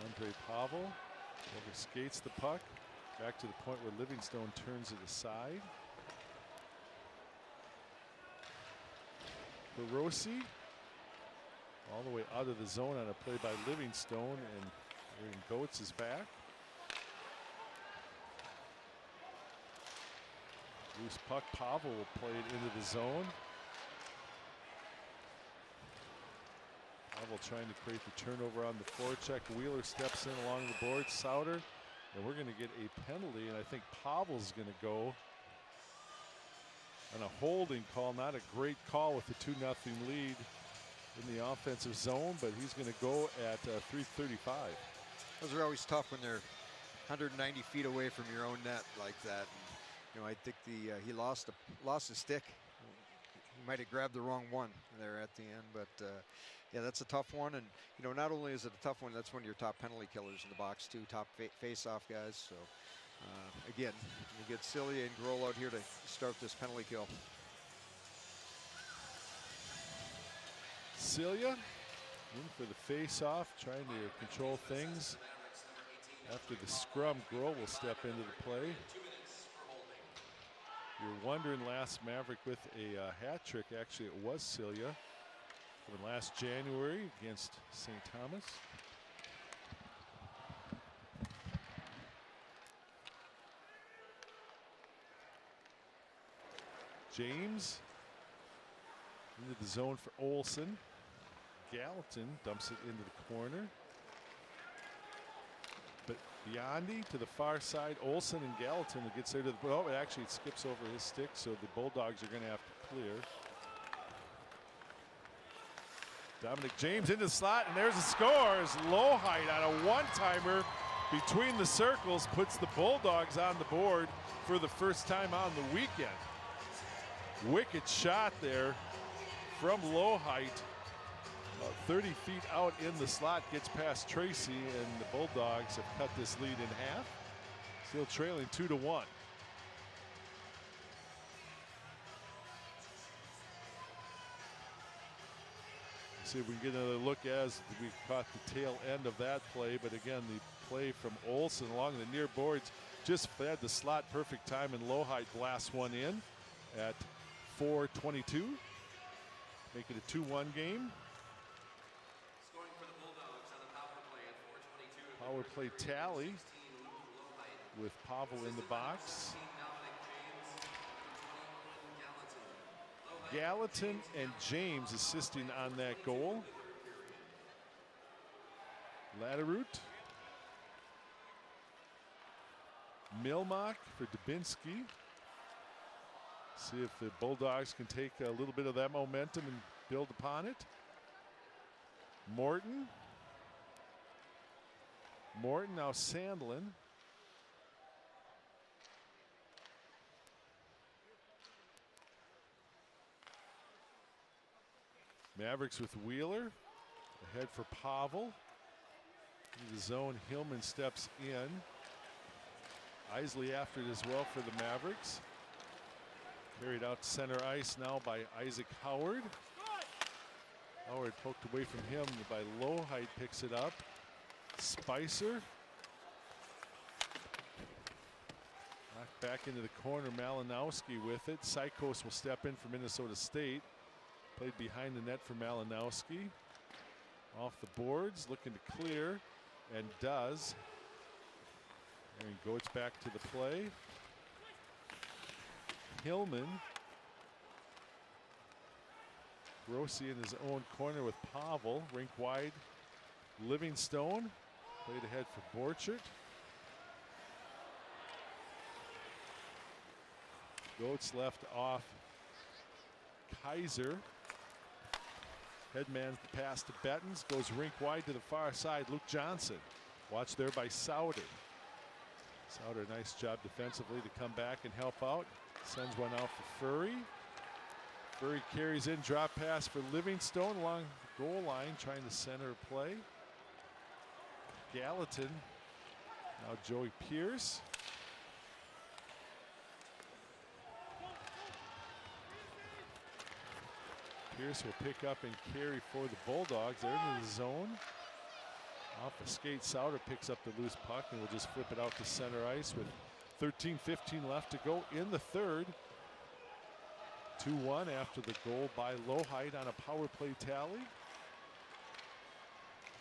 Andre Pavel over skates the puck. Back to the point where Livingstone turns it aside. Rossi all the way out of the zone on a play by Livingstone, and Aaron Goetz is back. Loose puck, Pavel will play it into the zone. Pavel trying to create the turnover on the forecheck. Wheeler steps in along the boards. Sauter, and we're going to get a penalty, and I think Pavel's going to go on a holding call. Not a great call with the 2-0 lead in the offensive zone, but he's going to go at 3:35. Those are always tough when they're 190 feet away from your own net like that. And, you know, I think he lost the stick. He might have grabbed the wrong one there at the end, but yeah, that's a tough one. And you know, not only is it a tough one, that's one of your top penalty killers in the box too, top face-off guys. So again, you get Cilia and Grohl out here to start this penalty kill. Cilia in for the face-off, trying to control things. After the scrum, Grohl will step into the play. You're wondering, last Maverick with a hat trick. Actually, it was Cilia from last January against St. Thomas. James into the zone for Olsen. Gallatin dumps it into the corner. But Biondi to the far side. Olsen and Gallatin will get there to the, oh, it skips over his stick, so the Bulldogs are going to have to clear. Dominic James into the slot, and there's a score as Lowhite on a one-timer between the circles puts the Bulldogs on the board for the first time on the weekend. Wicked shot there from Lowhite. About 30 feet out in the slot, gets past Tracy, and the Bulldogs have cut this lead in half. Still trailing 2-1. See if we can get another look as we caught the tail end of that play. But again, the play from Olsen along the near boards just fed the slot, perfect time, and Lowhite blasts one in at 4:22. Make it a 2-1 game. Scoring for the Bulldogs on the power play at 4:22. Power play tally with Pavel in the box. Gallatin and James assisting on that goal. Latterut. Milmock for Dubinsky. See if the Bulldogs can take a little bit of that momentum and build upon it. Morton. Morton now Sandlin. Mavericks with Wheeler. Ahead for Pavel. In the zone, Hillman steps in. Isley after it as well for the Mavericks. Carried out to center ice now by Isaac Howard. Howard poked away from him by Lowhite, picks it up. Spicer. Knocked back into the corner, Malinowski with it. Sykos will step in for Minnesota State. Played behind the net for Malinowski. Off the boards, looking to clear, and does. Aaron Goetz back to the play. Hillman. Rossi in his own corner with Pavel. Rink wide. Livingstone. Played ahead for Borchert. Goetz left off Kaiser. Headman pass to Bettens. Goes rink wide to the far side. Luke Johnson. Watched there by Sauter. Sauter, nice job defensively to come back and help out. Sends one out for Furry. Furry carries in, drop pass for Livingstone along the goal line, trying to center play. Gallatin. Now Joey Pierce. Pierce will pick up and carry for the Bulldogs. They're into the zone. Off a skate, Sauter picks up the loose puck and will just flip it out to center ice with 13-15 left to go in the third. 2-1 after the goal by Lowhite on a power play tally.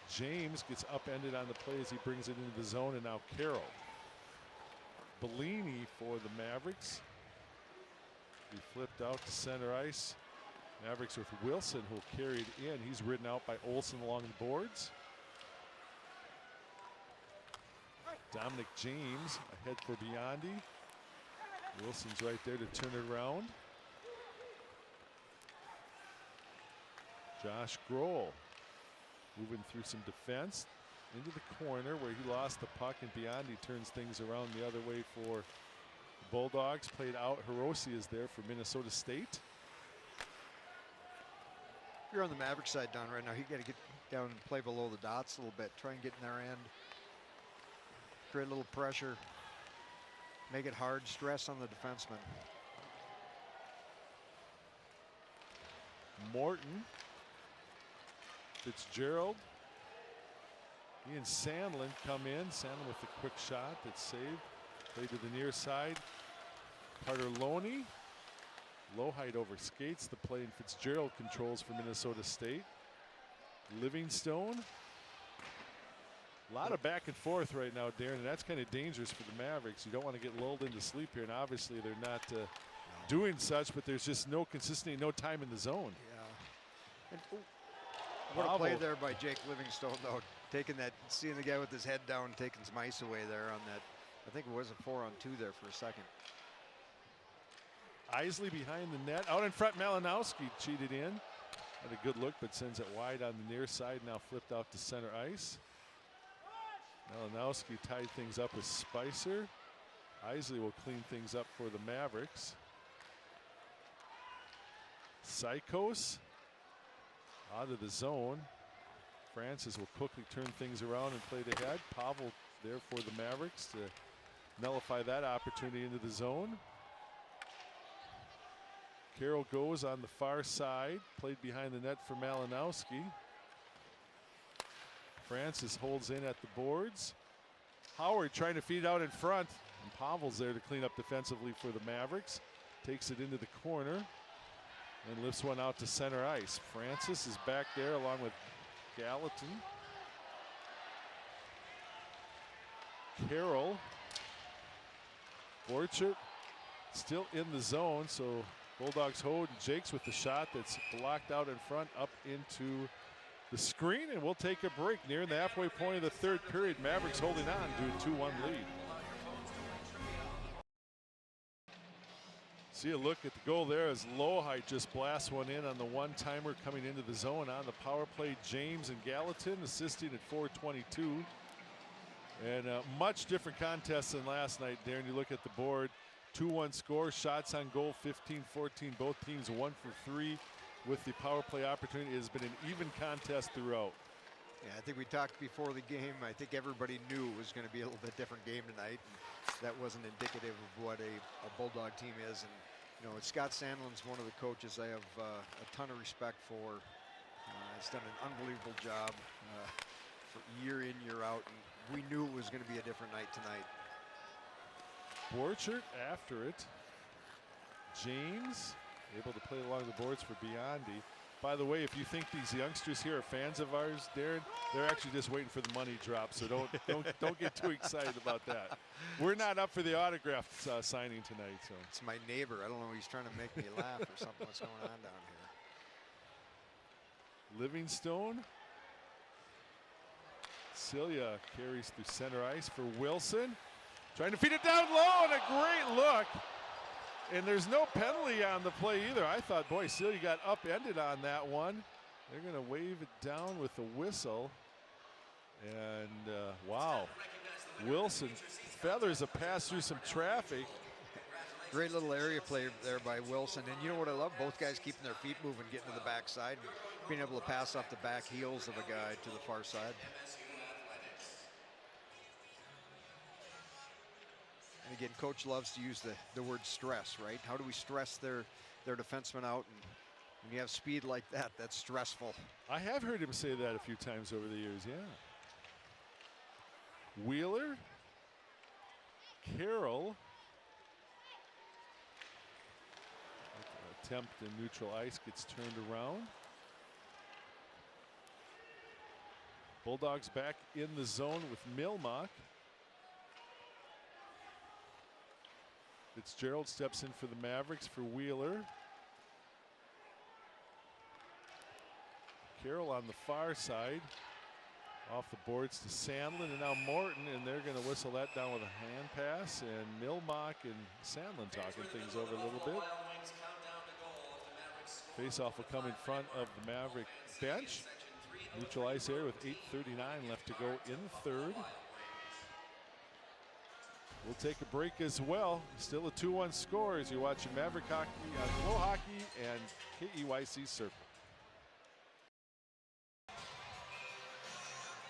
James gets upended on the play as he brings it into the zone, and now Carroll. Bellini for the Mavericks. He flipped out to center ice. Mavericks with Wilson, who'll carry it in. He's ridden out by Olsen along the boards. Dominic James ahead for Biondi. Wilson's right there to turn it around. Josh Grohl moving through some defense into the corner where he lost the puck, and Biondi turns things around the other way for the Bulldogs. Played out. Hiroshi is there for Minnesota State. You're on the Maverick side, Don, right now. You got to get down and play below the dots a little bit. Try and get in their end. Create a little pressure. Make it hard. Stress on the defenseman. Morton. Fitzgerald. Ian Sandlin come in. Sandlin with a quick shot that's saved. Played to the near side. Carter Loney. Lowhite over skates the play, and Fitzgerald controls for Minnesota State. Livingstone. A lot of back and forth right now, Darren, and that's kind of dangerous for the Mavericks. You don't want to get lulled into sleep here, and obviously they're not doing such, but there's just no consistency, no time in the zone. Yeah. And, what a play there by Jake Livingstone, though. Taking that, seeing the guy with his head down, taking some ice away there on that. I think it was a 4-on-2 there for a second. Isley behind the net. Out in front, Malinowski cheated in. Had a good look, but sends it wide on the near side. Now flipped out to center ice. Malinowski tied things up with Spicer. Isley will clean things up for the Mavericks. Sykos out of the zone. Francis will quickly turn things around and play the head. Pavel there for the Mavericks to nullify that opportunity into the zone. Carroll goes on the far side, played behind the net for Malinowski. Francis holds in at the boards. Howard trying to feed out in front, and Pavel's there to clean up defensively for the Mavericks. Takes it into the corner and lifts one out to center ice. Francis is back there along with Gallatin. Carroll. Borchert still in the zone, so Bulldogs hold, and Jakes with the shot that's blocked out in front up into the screen, and we'll take a break near the halfway point of the third period. Mavericks holding on to a 2-1 lead. See a look at the goal there as Lowhite just blasts one in on the one-timer coming into the zone on the power play. James and Gallatin assisting at 4:22. And a much different contest than last night, Darren. You look at the board. 2-1 score, shots on goal 15-14. Both teams 1 for 3 with the power play opportunity. It has been an even contest throughout. Yeah, I think we talked before the game. I think everybody knew it was going to be a little bit different game tonight. And that wasn't indicative of what a Bulldog team is. And you know, Scott Sandlin's one of the coaches I have a ton of respect for. He's done an unbelievable job for year in, year out. And we knew it was going to be a different night tonight. Borchert after it. James able to play along the boards for Biondi. By the way, if you think these youngsters here are fans of ours, Darren, they're actually just waiting for the money drop. So don't get too excited about that. We're not up for the autograph signing tonight. So it's my neighbor. I don't know. He's trying to make me laugh or something. What's going on down here? Livingstone. Celia carries through center ice for Wilson. Trying to feed it down low, and a great look. And there's no penalty on the play either. I thought, boy, Celia got upended on that one. They're going to wave it down with the whistle. And, wow. Wilson feathers a pass through some traffic. Great little area play there by Wilson. And you know what I love? Both guys keeping their feet moving, getting to the backside, and being able to pass off the back heels of a guy to the far side. And again, coach loves to use the word stress, right? How do we stress their defensemen out? And when you have speed like that, that's stressful. I have heard him say that a few times over the years, yeah. Wheeler. Carroll. attempt in neutral ice gets turned around. Bulldogs back in the zone with Milmock. Fitzgerald steps in for the Mavericks for Wheeler. Carroll on the far side. Off the boards to Sandlin, and now Morton, and they're going to whistle that down with a hand pass. And Milmock and Sandlin talking things over a little bit. Face-off will come in front of the Maverick bench. Neutral ice area with 8:39 left to go in the third. We'll take a break as well. Still a 2-1 score as you're watching Maverick Hockey on Flow Hockey and KEYC Circle.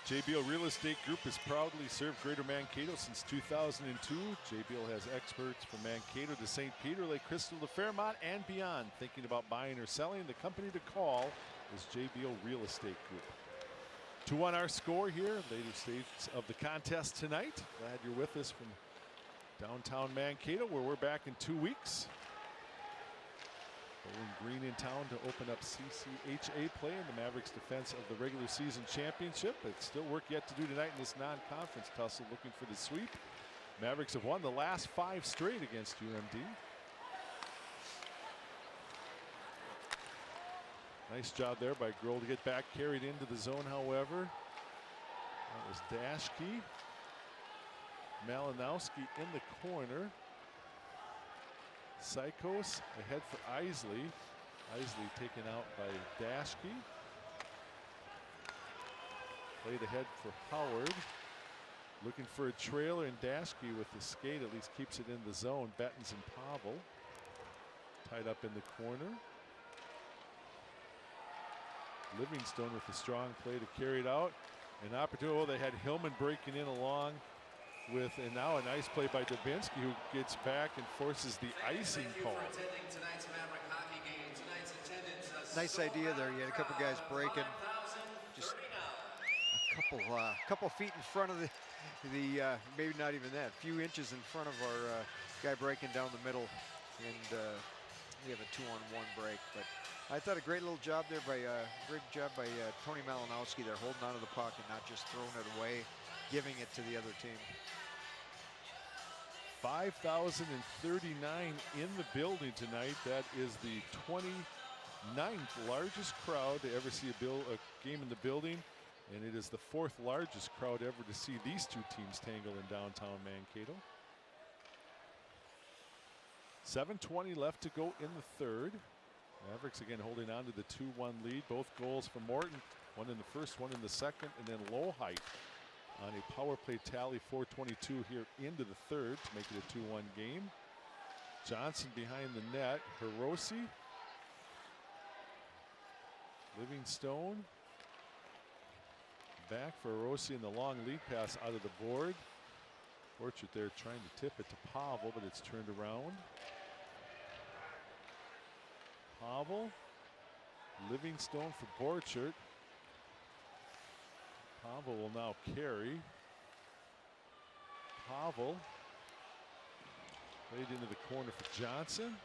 JBL Real Estate Group has proudly served Greater Mankato since 2002. JBL has experts from Mankato to St. Peter, Lake Crystal to Fairmont and beyond. Thinking about buying or selling, the company to call is JBL Real Estate Group. 2-1 our score here, later stages of the contest tonight. Glad you're with us from downtown Mankato, where we're back in 2 weeks. Bowling Green in town to open up CCHA play in the Mavericks' defense of the regular season championship. But still work yet to do tonight in this non-conference tussle, looking for the sweep. Mavericks have won the last 5 straight against UMD. Nice job there by Grohl to get back, carried into the zone, however. That was Dashke. Malinowski in the corner. Sykos ahead for Isley. Isley taken out by Dashke. Played ahead for Howard. Looking for a trailer, and Dashke with the skate at least keeps it in the zone. Bettens and Pavel tied up in the corner. Livingstone with a strong play to carry it out. An opportunity, oh, they had Hillman breaking in along with, and now a nice play by Dubinsky, who gets back and forces the icing call. Nice idea there. You had a couple guys breaking, just a couple feet in front of the maybe not even that, a few inches in front of our guy breaking down the middle, and we have a 2-on-1 break. But I thought a great little job there by Tony Malinowski there, holding onto the puck and not just throwing it away, giving it to the other team. 5,039 in the building tonight. That is the 29th largest crowd to ever see a game in the building, and it is the 4th largest crowd ever to see these two teams tangle in downtown Mankato. 7:20 left to go in the third. Mavericks again holding on to the 2-1 lead. Both goals for Morton, one in the first, one in the second, and then Lowhite on a power play tally, 4:22 here into the third to make it a 2-1 game. Johnson behind the net. Hiroshi. Livingstone. Back for Hiroshi, and the long lead pass out of the board. Borchert there trying to tip it to Pavel, but it's turned around. Pavel. Livingstone for Borchert. Pavel will now carry. Pavel played into the corner for Johnson.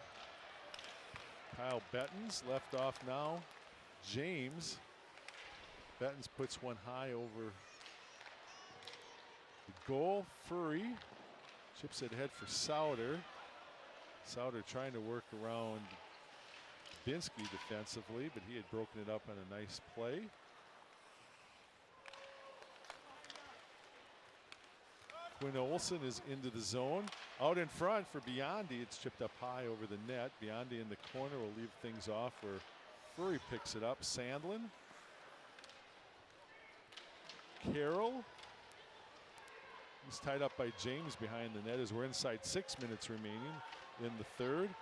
Kyle Bettens left off now. James. Bettens puts one high over the goal. Furry chips it ahead for Sauter. Sauter trying to work around Binsky defensively, but he had broken it up on a nice play. Quinn Olsen is into the zone. Out in front for Biondi. It's chipped up high over the net. Biondi in the corner will leave things off where Furry picks it up. Sandlin. Carroll. He's tied up by James behind the net as we're inside 6 minutes remaining in the third.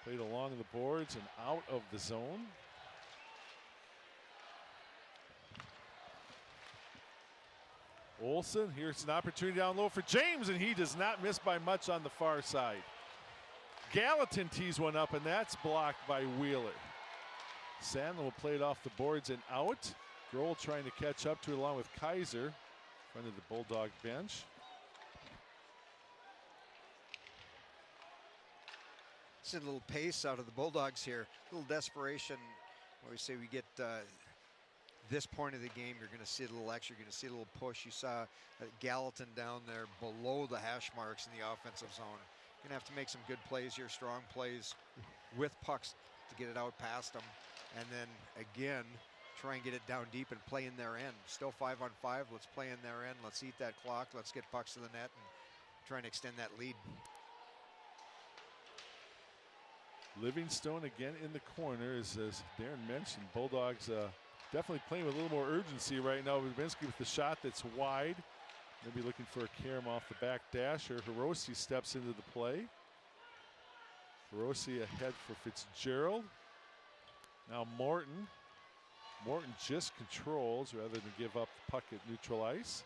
Played along the boards and out of the zone. Olsen, here's an opportunity down low for James, and he does not miss by much on the far side. Gallatin tees one up, and that's blocked by Wheeler. Sandlin will play it off the boards and out. Grohl trying to catch up to it along with Kaiser in front of the Bulldog bench. See a little pace out of the Bulldogs here, a little desperation. We say we get this point of the game, you're going to see a little extra, you're going to see a little push. You saw Gallatin down there below the hash marks in the offensive zone. Going to have to make some good plays here, strong plays with pucks to get it out past them. And then again, try and get it down deep and play in their end. Still 5-on-5, let's play in their end. Let's eat that clock. Let's get pucks to the net and try and extend that lead. Livingstone again in the corner, as Darren mentioned. Bulldogs definitely playing with a little more urgency right now. Rubinski with the shot that's wide. Maybe looking for a carom off the back dash, or Hiroshi steps into the play. Hiroshi ahead for Fitzgerald. Now Morton. Morton just controls rather than give up the puck at neutral ice.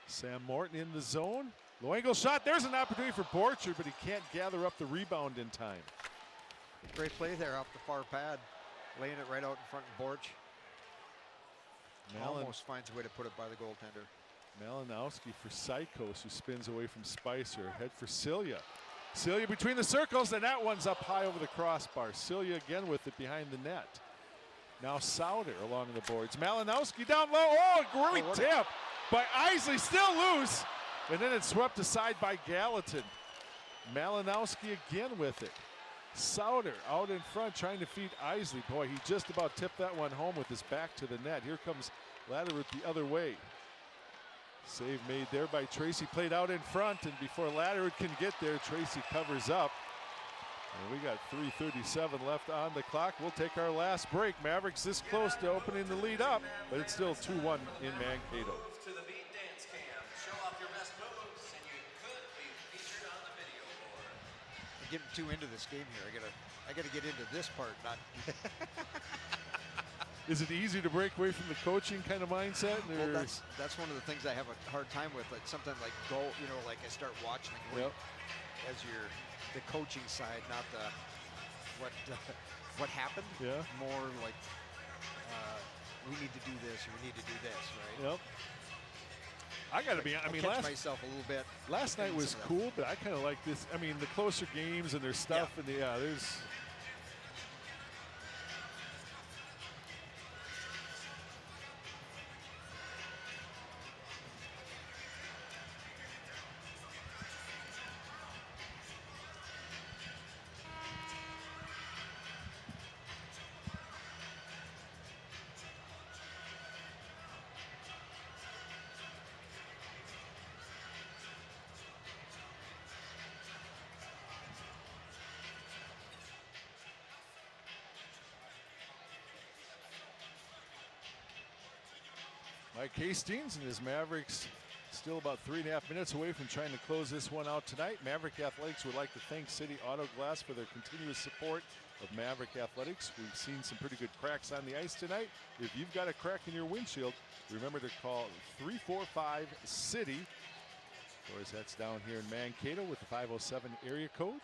Sam Morton in the zone. Low angle shot. There's an opportunity for Borchard, but he can't gather up the rebound in time. Great play there off the far pad. Laying it right out in front of Borch. Almost finds a way to put it by the goaltender. Malinowski for Sykos, who spins away from Spicer. Head for Celia. Celia between the circles, and that one's up high over the crossbar. Celia again with it behind the net. Now Souter along the boards. Malinowski down low. Oh, a great tip by Isley, still loose. And then it's swept aside by Gallatin. Malinowski again with it. Souter out in front trying to feed Isley. Boy, he just about tipped that one home with his back to the net. Here comes Latterwood the other way. Save made there by Tracy. Played out in front, and before Latterwood can get there, Tracy covers up. And we got 3:37 left on the clock. We'll take our last break. Mavericks this close to opening the lead up, but it's still 2-1 in Mankato. To the beat dance cam. Show off your best moves, and you could be featured on the video board. I'm getting too into this game here. I gotta get into this part, not. Is it easy to break away from the coaching kind of mindset? Well, that's one of the things I have a hard time with. Like sometimes, like like I start watching as the coaching side, not the what happened. Yeah. More like we need to do this, or we need to do this, right? Yep. I got to be. I mean, catch myself a little bit. Last night was cool, but I kind of like this. I mean, the closer games and their stuff, and there's. Mike Hastings and his Mavericks still about 3.5 minutes away from trying to close this one out tonight. Maverick Athletics would like to thank City Auto Glass for their continuous support of Maverick Athletics. We've seen some pretty good cracks on the ice tonight. If you've got a crack in your windshield, remember to call 345-CITY. Of course, that's down here in Mankato with the 507 area code.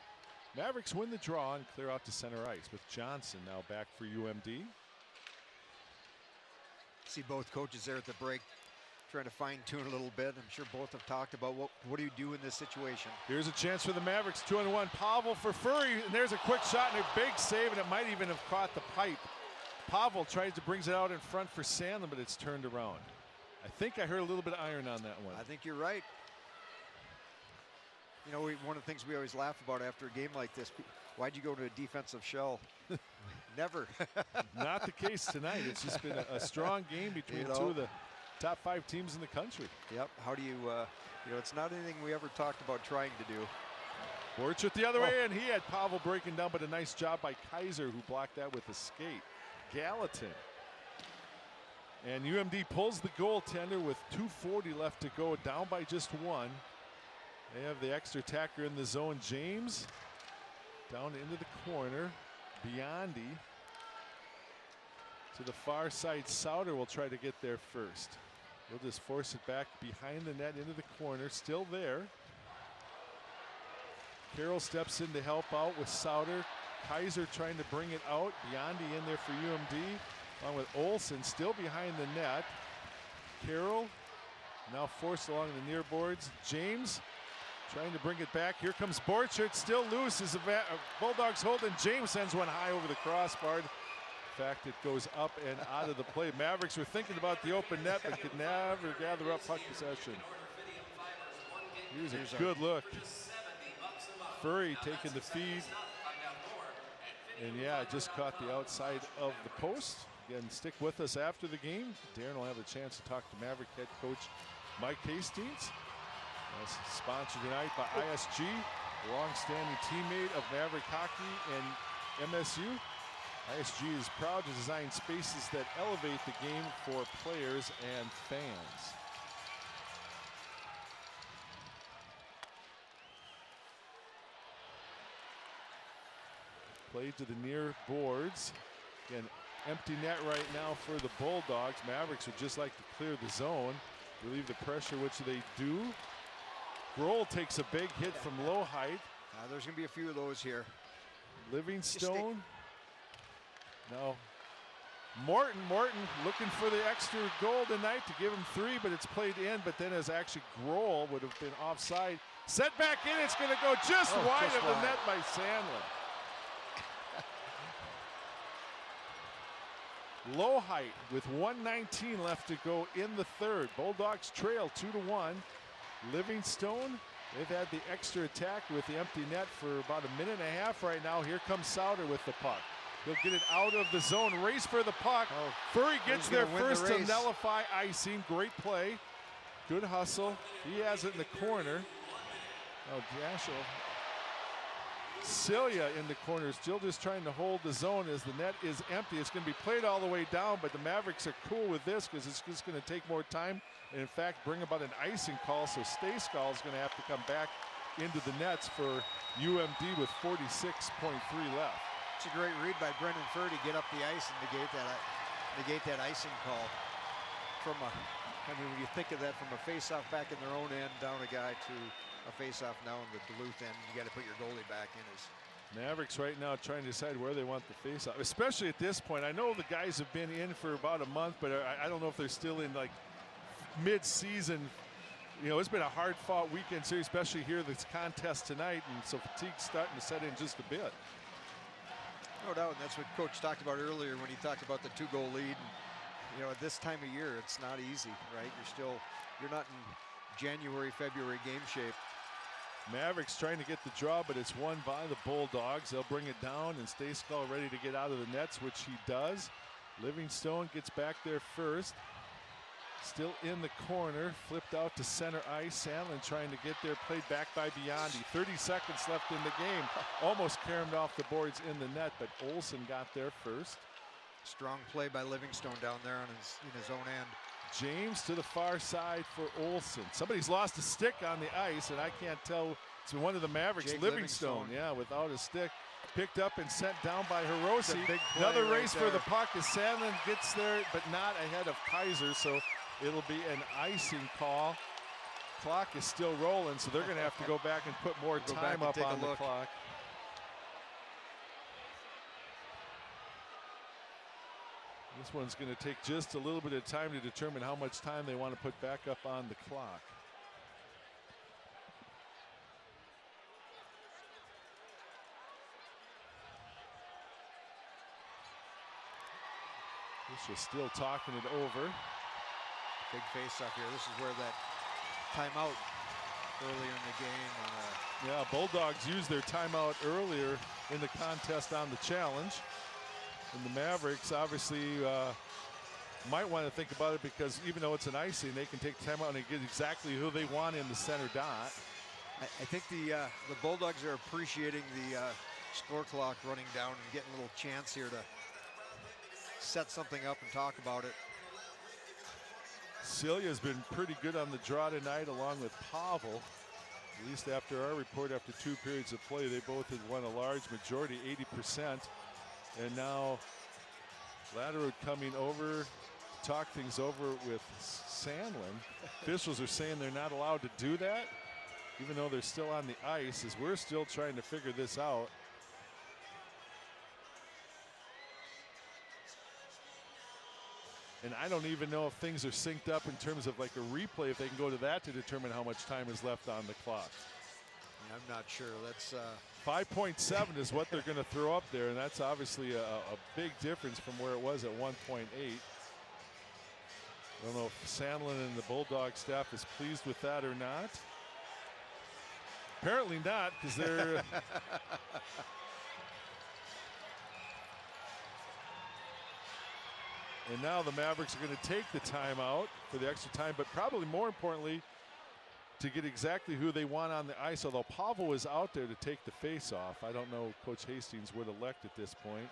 Mavericks win the draw and clear out to center ice with Johnson now back for UMD. See both coaches there at the break trying to fine-tune a little bit. I'm sure both have talked about what do you do in this situation. Here's a chance for the Mavericks, 2-on-1. Pavel for Furry, and there's a quick shot and a big save, and it might even have caught the pipe. Pavel brings it out in front for Sandlin, but it's turned around. I think I heard a little bit of iron on that one. I think you're right. You know, one of the things we always laugh about after a game like this, why'd you go to a defensive shell? Never. Not the case tonight. It's just been a strong game between two of the top 5 teams in the country. Yep. How do you, it's not anything we ever talked about trying to do. Borchert the other way, and he had Pavel breaking down, but a nice job by Kaiser, who blocked that with a skate. Gallatin. And UMD pulls the goaltender with 2:40 left to go, down by just 1. They have the extra attacker in the zone. James down into the corner. Biondi to the far side. Souter will try to get there first. He'll just force it back behind the net into the corner. Still there. Carroll steps in to help out with Souter. Kaiser trying to bring it out. Biondi in there for UMD, along with Olsen still behind the net. Carroll now forced along the near boards. James Trying to bring it back. Here comes Borchert, still loose as the Bulldogs hold, and James sends one high over the crossbar. In fact, it goes up and out of the play. Mavericks were thinking about the open net, but could never gather up puck possession. Here's a good look. Furry taking the feed. And yeah, just caught the outside of the post. Again, stick with us after the game. Darren will have a chance to talk to Maverick head coach Mike Hastings. That's sponsored tonight by ISG, a long-standing teammate of Maverick Hockey and MSU. ISG is proud to design spaces that elevate the game for players and fans. Played to the near boards. Again, empty net right now for the Bulldogs. Mavericks would just like to clear the zone, relieve the pressure, which they do. Grohl takes a big hit from low height. There's going to be a few of those here. Livingstone. No. Morton looking for the extra goal tonight to give him 3, but it's played in. But then as actually Grohl would have been offside. Set back in, it's going to go just wide of the net by Sandlin. Low height with 1:19 left to go in the third. Bulldogs trail 2-1. Livingstone, they've had the extra attack with the empty net for about a minute and a half right now. Here comes Sauter with the puck. He'll get it out of the zone, race for the puck. Furry gets there first to nullify icing. Great play. Good hustle. He has it in the corner. Oh, Dashiell. Celia in the corner, still just trying to hold the zone as the net is empty. It's going to be played all the way down, but the Mavericks are cool with this because it's just going to take more time and, in fact, bring about an icing call. So Stayskull is going to have to come back into the nets for UMD with 46.3 left. It's a great read by Brendan Furr to get up the ice and negate that icing call. I mean, when you think of that from a face-off back in their own end, down a guy to a face-off now in the Duluth end, you got to put your goalie back in. Mavericks right now trying to decide where they want the face-off, especially at this point. I know the guys have been in for about a month, but I don't know if they're still in like mid-season. You know, it's been a hard-fought weekend series, especially here this contest tonight, and so fatigue's starting to set in just a bit. No doubt, and that's what Coach talked about earlier when he talked about the 2-goal lead. And, you know, at this time of year, it's not easy, right? You're not in January, February game shape. Mavericks trying to get the draw, but it's won by the Bulldogs. They'll bring it down, and Stayskull ready to get out of the nets, which he does. Livingstone gets back there first. Still in the corner, flipped out to center ice. Sandlin trying to get there, played back by Biondi. 30 seconds left in the game. Almost caromed off the boards in the net, but Olsen got there first. Strong play by Livingstone down there in his own end. James to the far side for Olsen. Somebody's lost a stick on the ice, and I can't tell. It's one of the Mavericks. Livingstone, yeah, without a stick. Picked up and sent down by Hiroshi. Another race for the puck as Sandlin gets there, but not ahead of Kaiser, so it'll be an icing call. Clock is still rolling, so they're going to have to go back and put more time up on the clock. This one's going to take just a little bit of time to determine how much time they want to put back up on the clock. This is still talking it over. Big face-off here. This is where that timeout earlier in the game. Yeah, Bulldogs used their timeout earlier in the contest on the challenge. And the Mavericks obviously might want to think about it because even though it's an icing, they can take timeout and get exactly who they want in the center dot. I think the Bulldogs are appreciating the score clock running down and getting a little chance here to set something up and talk about it. Celia's been pretty good on the draw tonight along with Pavel. At least after our report, after 2 periods of play, they both had won a large majority, 80%. And now Latterwood coming over to talk things over with Sandlin. Officials are saying they're not allowed to do that, even though they're still on the ice, as we're still trying to figure this out. And I don't even know if things are synced up in terms of like a replay, if they can go to that to determine how much time is left on the clock. I'm not sure. That's 5.7 is what they're going to throw up there, and that's obviously a big difference from where it was at 1.8. I don't know if Sandlin and the Bulldog staff is pleased with that or not. Apparently not, because they're and now the Mavericks are going to take the timeout for the extra time, but probably more importantly, to get exactly who they want on the ice, although Pavel is out there to take the face-off. I don't know Coach Hastings would elect at this point.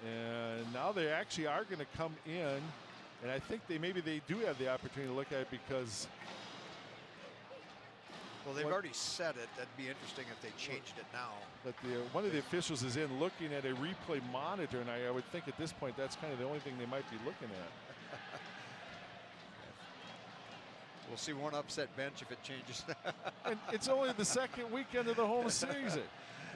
And now they actually are going to come in, and I think maybe they do have the opportunity to look at it because... Well, they've already said it. That'd be interesting if they changed it now. But one of the officials is in looking at a replay monitor, and I would think at this point that's kind of the only thing they might be looking at. We'll see one upset bench if it changes. And it's only the second weekend of the home season.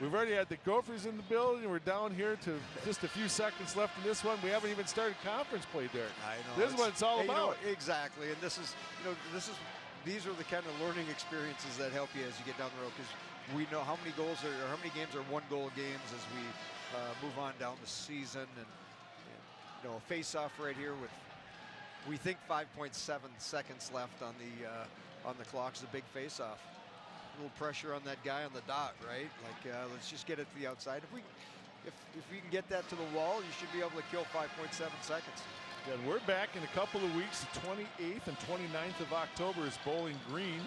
We've already had the Gophers in the building. We're down here to just a few seconds left in this one. We haven't even started conference play, Derek. I know. This is what it's all about. Exactly. And this is, these are the kind of learning experiences that help you as you get down the road, because we know how many goals or how many games are one-goal games as we move on down the season. And a face-off right here with, we think 5.7 seconds left on the clock is a big face-off. A little pressure on that guy on the dot, right? Like, let's just get it to the outside. If we can get that to the wall, you should be able to kill 5.7 seconds. And we're back in a couple of weeks. The 28th and 29th of October as Bowling Green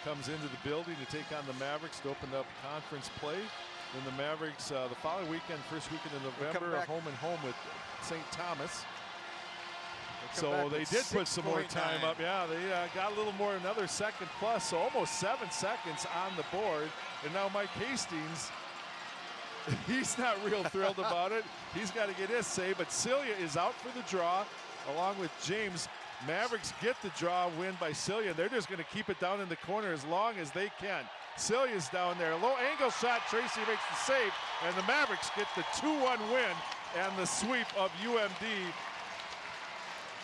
comes into the building to take on the Mavericks to open up conference play. Then the Mavericks the following weekend, first weekend in November, home and home with St. Thomas. So they did put some more time up. Yeah, they got a little more, another second plus, so almost 7 seconds on the board. And now Mike Hastings, he's not real thrilled about it. He's got to get his save, but Celia is out for the draw along with James. Mavericks get the draw win by Celia. They're just going to keep it down in the corner as long as they can. Celia's down there. Low angle shot. Tracy makes the save, and the Mavericks get the 2-1 win and the sweep of UMD.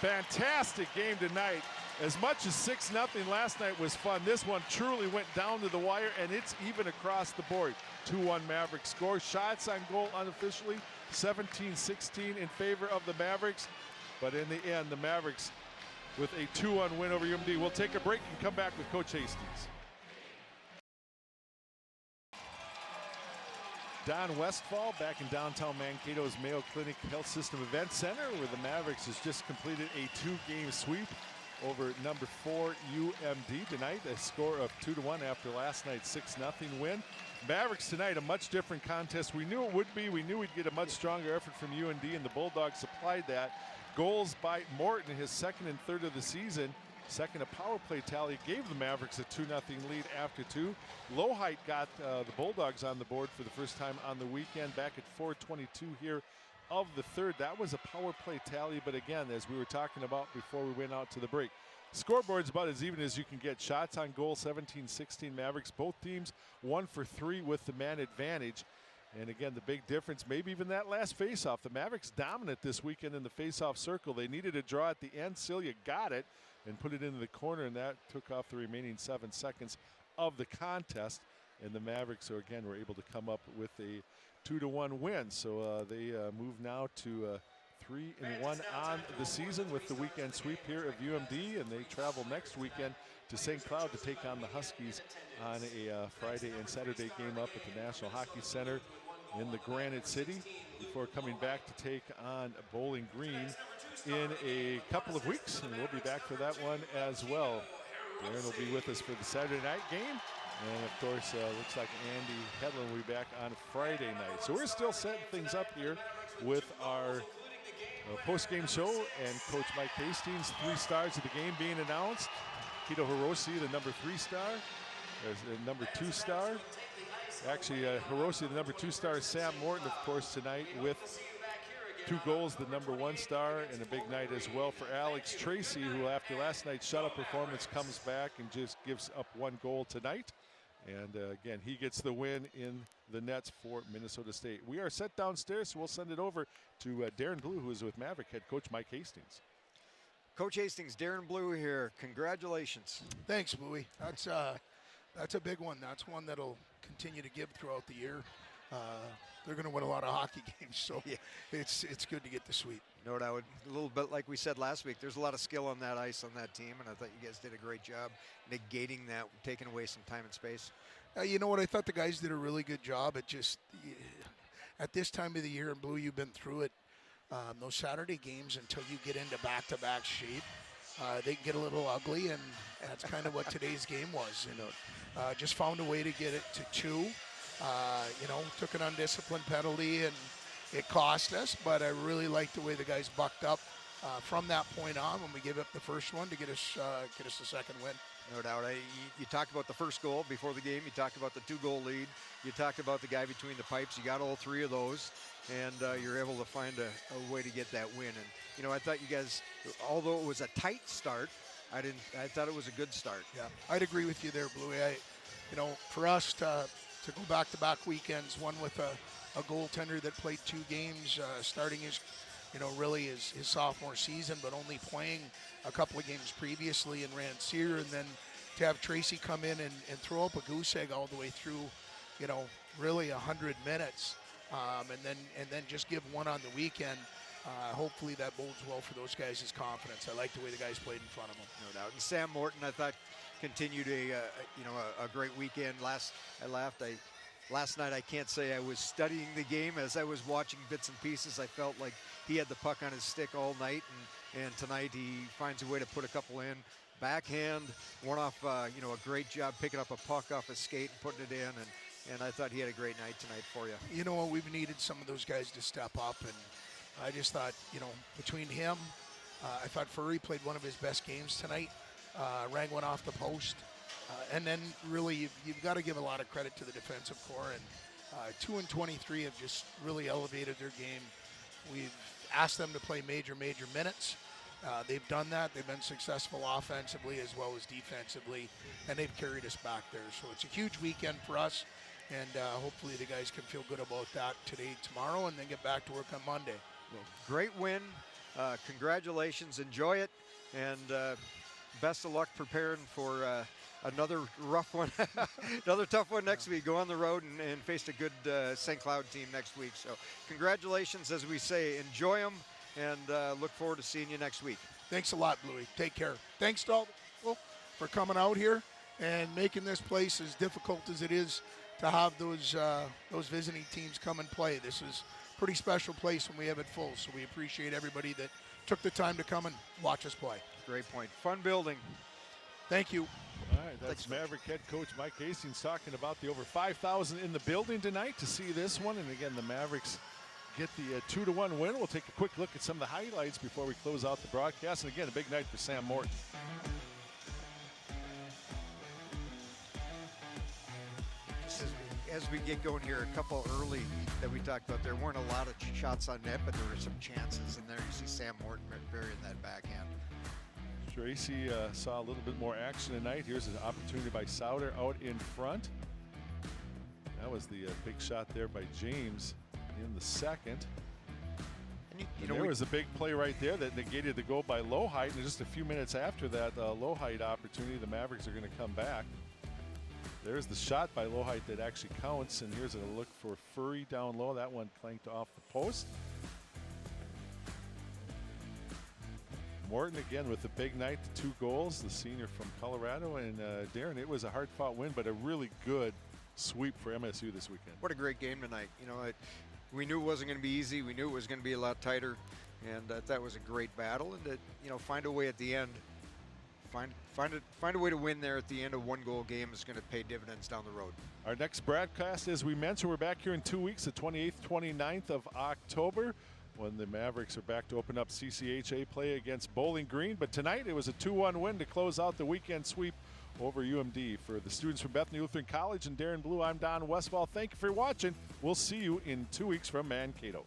Fantastic game tonight. As much as 6-0 last night was fun, this one truly went down to the wire, and it's even across the board. 2-1 Mavericks score. Shots on goal unofficially, 17-16 in favor of the Mavericks. But in the end, the Mavericks with a 2-1 win over UMD. We'll take a break and come back with Coach Hastings. Don Westfall back in downtown Mankato's Mayo Clinic Health System Event Center, where the Mavericks has just completed a 2-game sweep over number 4 UMD tonight. A score of 2-1 after last night's 6-0 win. Mavericks tonight, a much different contest. We knew it would be. We knew we'd get a much stronger effort from UMD, and the Bulldogs supplied that. Goals by Morton, his second and third of the season. Second, a power play tally gave the Mavericks a 2-0 lead after 2. Lowhite got the Bulldogs on the board for the first time on the weekend, back at 4:22 here of the third. That was a power play tally, but again, as we were talking about before we went out to the break, scoreboard's about as even as you can get. Shots on goal, 17-16 Mavericks. Both teams 1 for 3 with the man advantage. And again, the big difference, maybe even that last faceoff. The Mavericks dominant this weekend in the faceoff circle. They needed a draw at the end. Celia got it and put it into the corner, and that took off the remaining 7 seconds of the contest. And the Mavericks, again, were able to come up with a 2-1 win. So they move now to 3-1 on the season with the weekend sweep here of UMD, and they travel next weekend to St. Cloud to take on the Huskies on a Friday and Saturday game up at the National Hockey Center in the Granite City before coming back to take on Bowling Green in a couple of weeks, and we'll be back for that one as well. Darren will be with us for the Saturday night game, and of course looks like Andy Hedlund will be back on Friday night. So we're still setting things up here with our post-game show, and Coach Mike Hastings, 3 stars of the game being announced. Tito Hiroshi, the number 3 star. There's the number 2 star. Actually, Hiroshi, the number 2 star. Sam Morton, of course, tonight with 2 goals, the number 1 star, and a big night as well for Alex Tracy, who after last night's shutout performance comes back and just gives up 1 goal tonight. And again, he gets the win in the nets for Minnesota State. We are set downstairs, so we'll send it over to Darren Blue, who is with Maverick head coach Mike Hastings. Coach Hastings, Darren Blue here. Congratulations. Thanks, Bowie. That's That's a big one. That's one that'll continue to give throughout the year. They're going to win a lot of hockey games, so Yeah. it's good to get the sweep. No doubt. A little bit like we said last week, there's a lot of skill on that ice on that team, and I thought you guys did a great job negating that, taking away some time and space. You know what? I thought the guys did a really good job. It just, at this time of the year, and Blue, you've been through it, those Saturday games until you get into back-to-back shape, they can get a little ugly, and that's kind of what today's game was. You know, just found a way to get it to 2. Took an undisciplined penalty, and it cost us, but I really liked the way the guys bucked up from that point on when we gave up the first one to get us the second win. No doubt. You talked about the first goal before the game. You talked about the 2-goal lead. You talked about the guy between the pipes. You got all 3 of those, and you're able to find a way to get that win. And, I thought you guys, although it was a tight start, I thought it was a good start. Yeah, I'd agree with you there, Bluey. For us to go back-to-back weekends, one with a goaltender that played 2 games, starting his sophomore season, but only playing a couple of games previously in Rancier, and then to have Tracy come in and throw up a goose egg all the way through, really 100 minutes, and then just give one on the weekend. Hopefully that bodes well for those guys' confidence. I like the way the guys played in front of them. No doubt. And Sam Morton, I thought, continued a great weekend. Last night, I can't say I was studying the game. As I was watching bits and pieces, I felt like he had the puck on his stick all night, and tonight he finds a way to put a couple in. Backhand, one off, a great job picking up a puck off his skate and putting it in, and I thought he had a great night tonight for you. You know what, we've needed some of those guys to step up, and I just thought, between him, I thought Furry played one of his best games tonight, rang one off the post. And then really, you've got to give a lot of credit to the defensive core. And 2 and 23 have just really elevated their game. We've asked them to play major minutes. They've done that. They've been successful offensively as well as defensively, and they've carried us back there. So it's a huge weekend for us, and hopefully the guys can feel good about that today, tomorrow, and then get back to work on Monday. Well, great win. Congratulations. Enjoy it. And best of luck preparing for another rough one, another tough one next week. Go on the road and face a good St. Cloud team next week. So congratulations, as we say. Enjoy them, and look forward to seeing you next week. Thanks a lot, Bluey. Take care. Thanks to all the people for coming out here and making this place as difficult as it is to have those visiting teams come and play. This is a pretty special place when we have it full, so we appreciate everybody that took the time to come and watch us play. Great point. Fun building. Thank you. All right, that's Maverick head coach Mike Hastings talking about the over 5,000 in the building tonight to see this one. And again, the Mavericks get the 2-1 win. We'll take a quick look at some of the highlights before we close out the broadcast. And again, a big night for Sam Morton. As we get going here, a couple early that we talked about, there weren't a lot of shots on net, but there were some chances in there. You see Sam Morton burying that backhand. Tracy saw a little bit more action tonight. Here's an opportunity by Sauter out in front. That was the big shot there by James in the second. And there was a big play right there that negated the goal by Lowhite. And just a few minutes after that Lowhite opportunity, the Mavericks are going to come back. There's the shot by Lowhite that actually counts. And here's a look for Furry down low. That one clanked off the post. Morton again with the big night, the 2 goals, the senior from Colorado. And Darren, it was a hard-fought win, but a really good sweep for MSU this weekend. What a great game tonight. We knew it wasn't going to be easy. We knew it was going to be a lot tighter, and that was a great battle. And to find a way at the end, find a way to win there at the end of 1-goal game is going to pay dividends down the road. Our next broadcast, as we mentioned, we're back here in 2 weeks, the 28th, 29th of October, when the Mavericks are back to open up CCHA play against Bowling Green. But tonight it was a 2-1 win to close out the weekend sweep over UMD. For the students from Bethany Lutheran College and Darren Blue, I'm Don Westfall. Thank you for watching. We'll see you in 2 weeks from Mankato.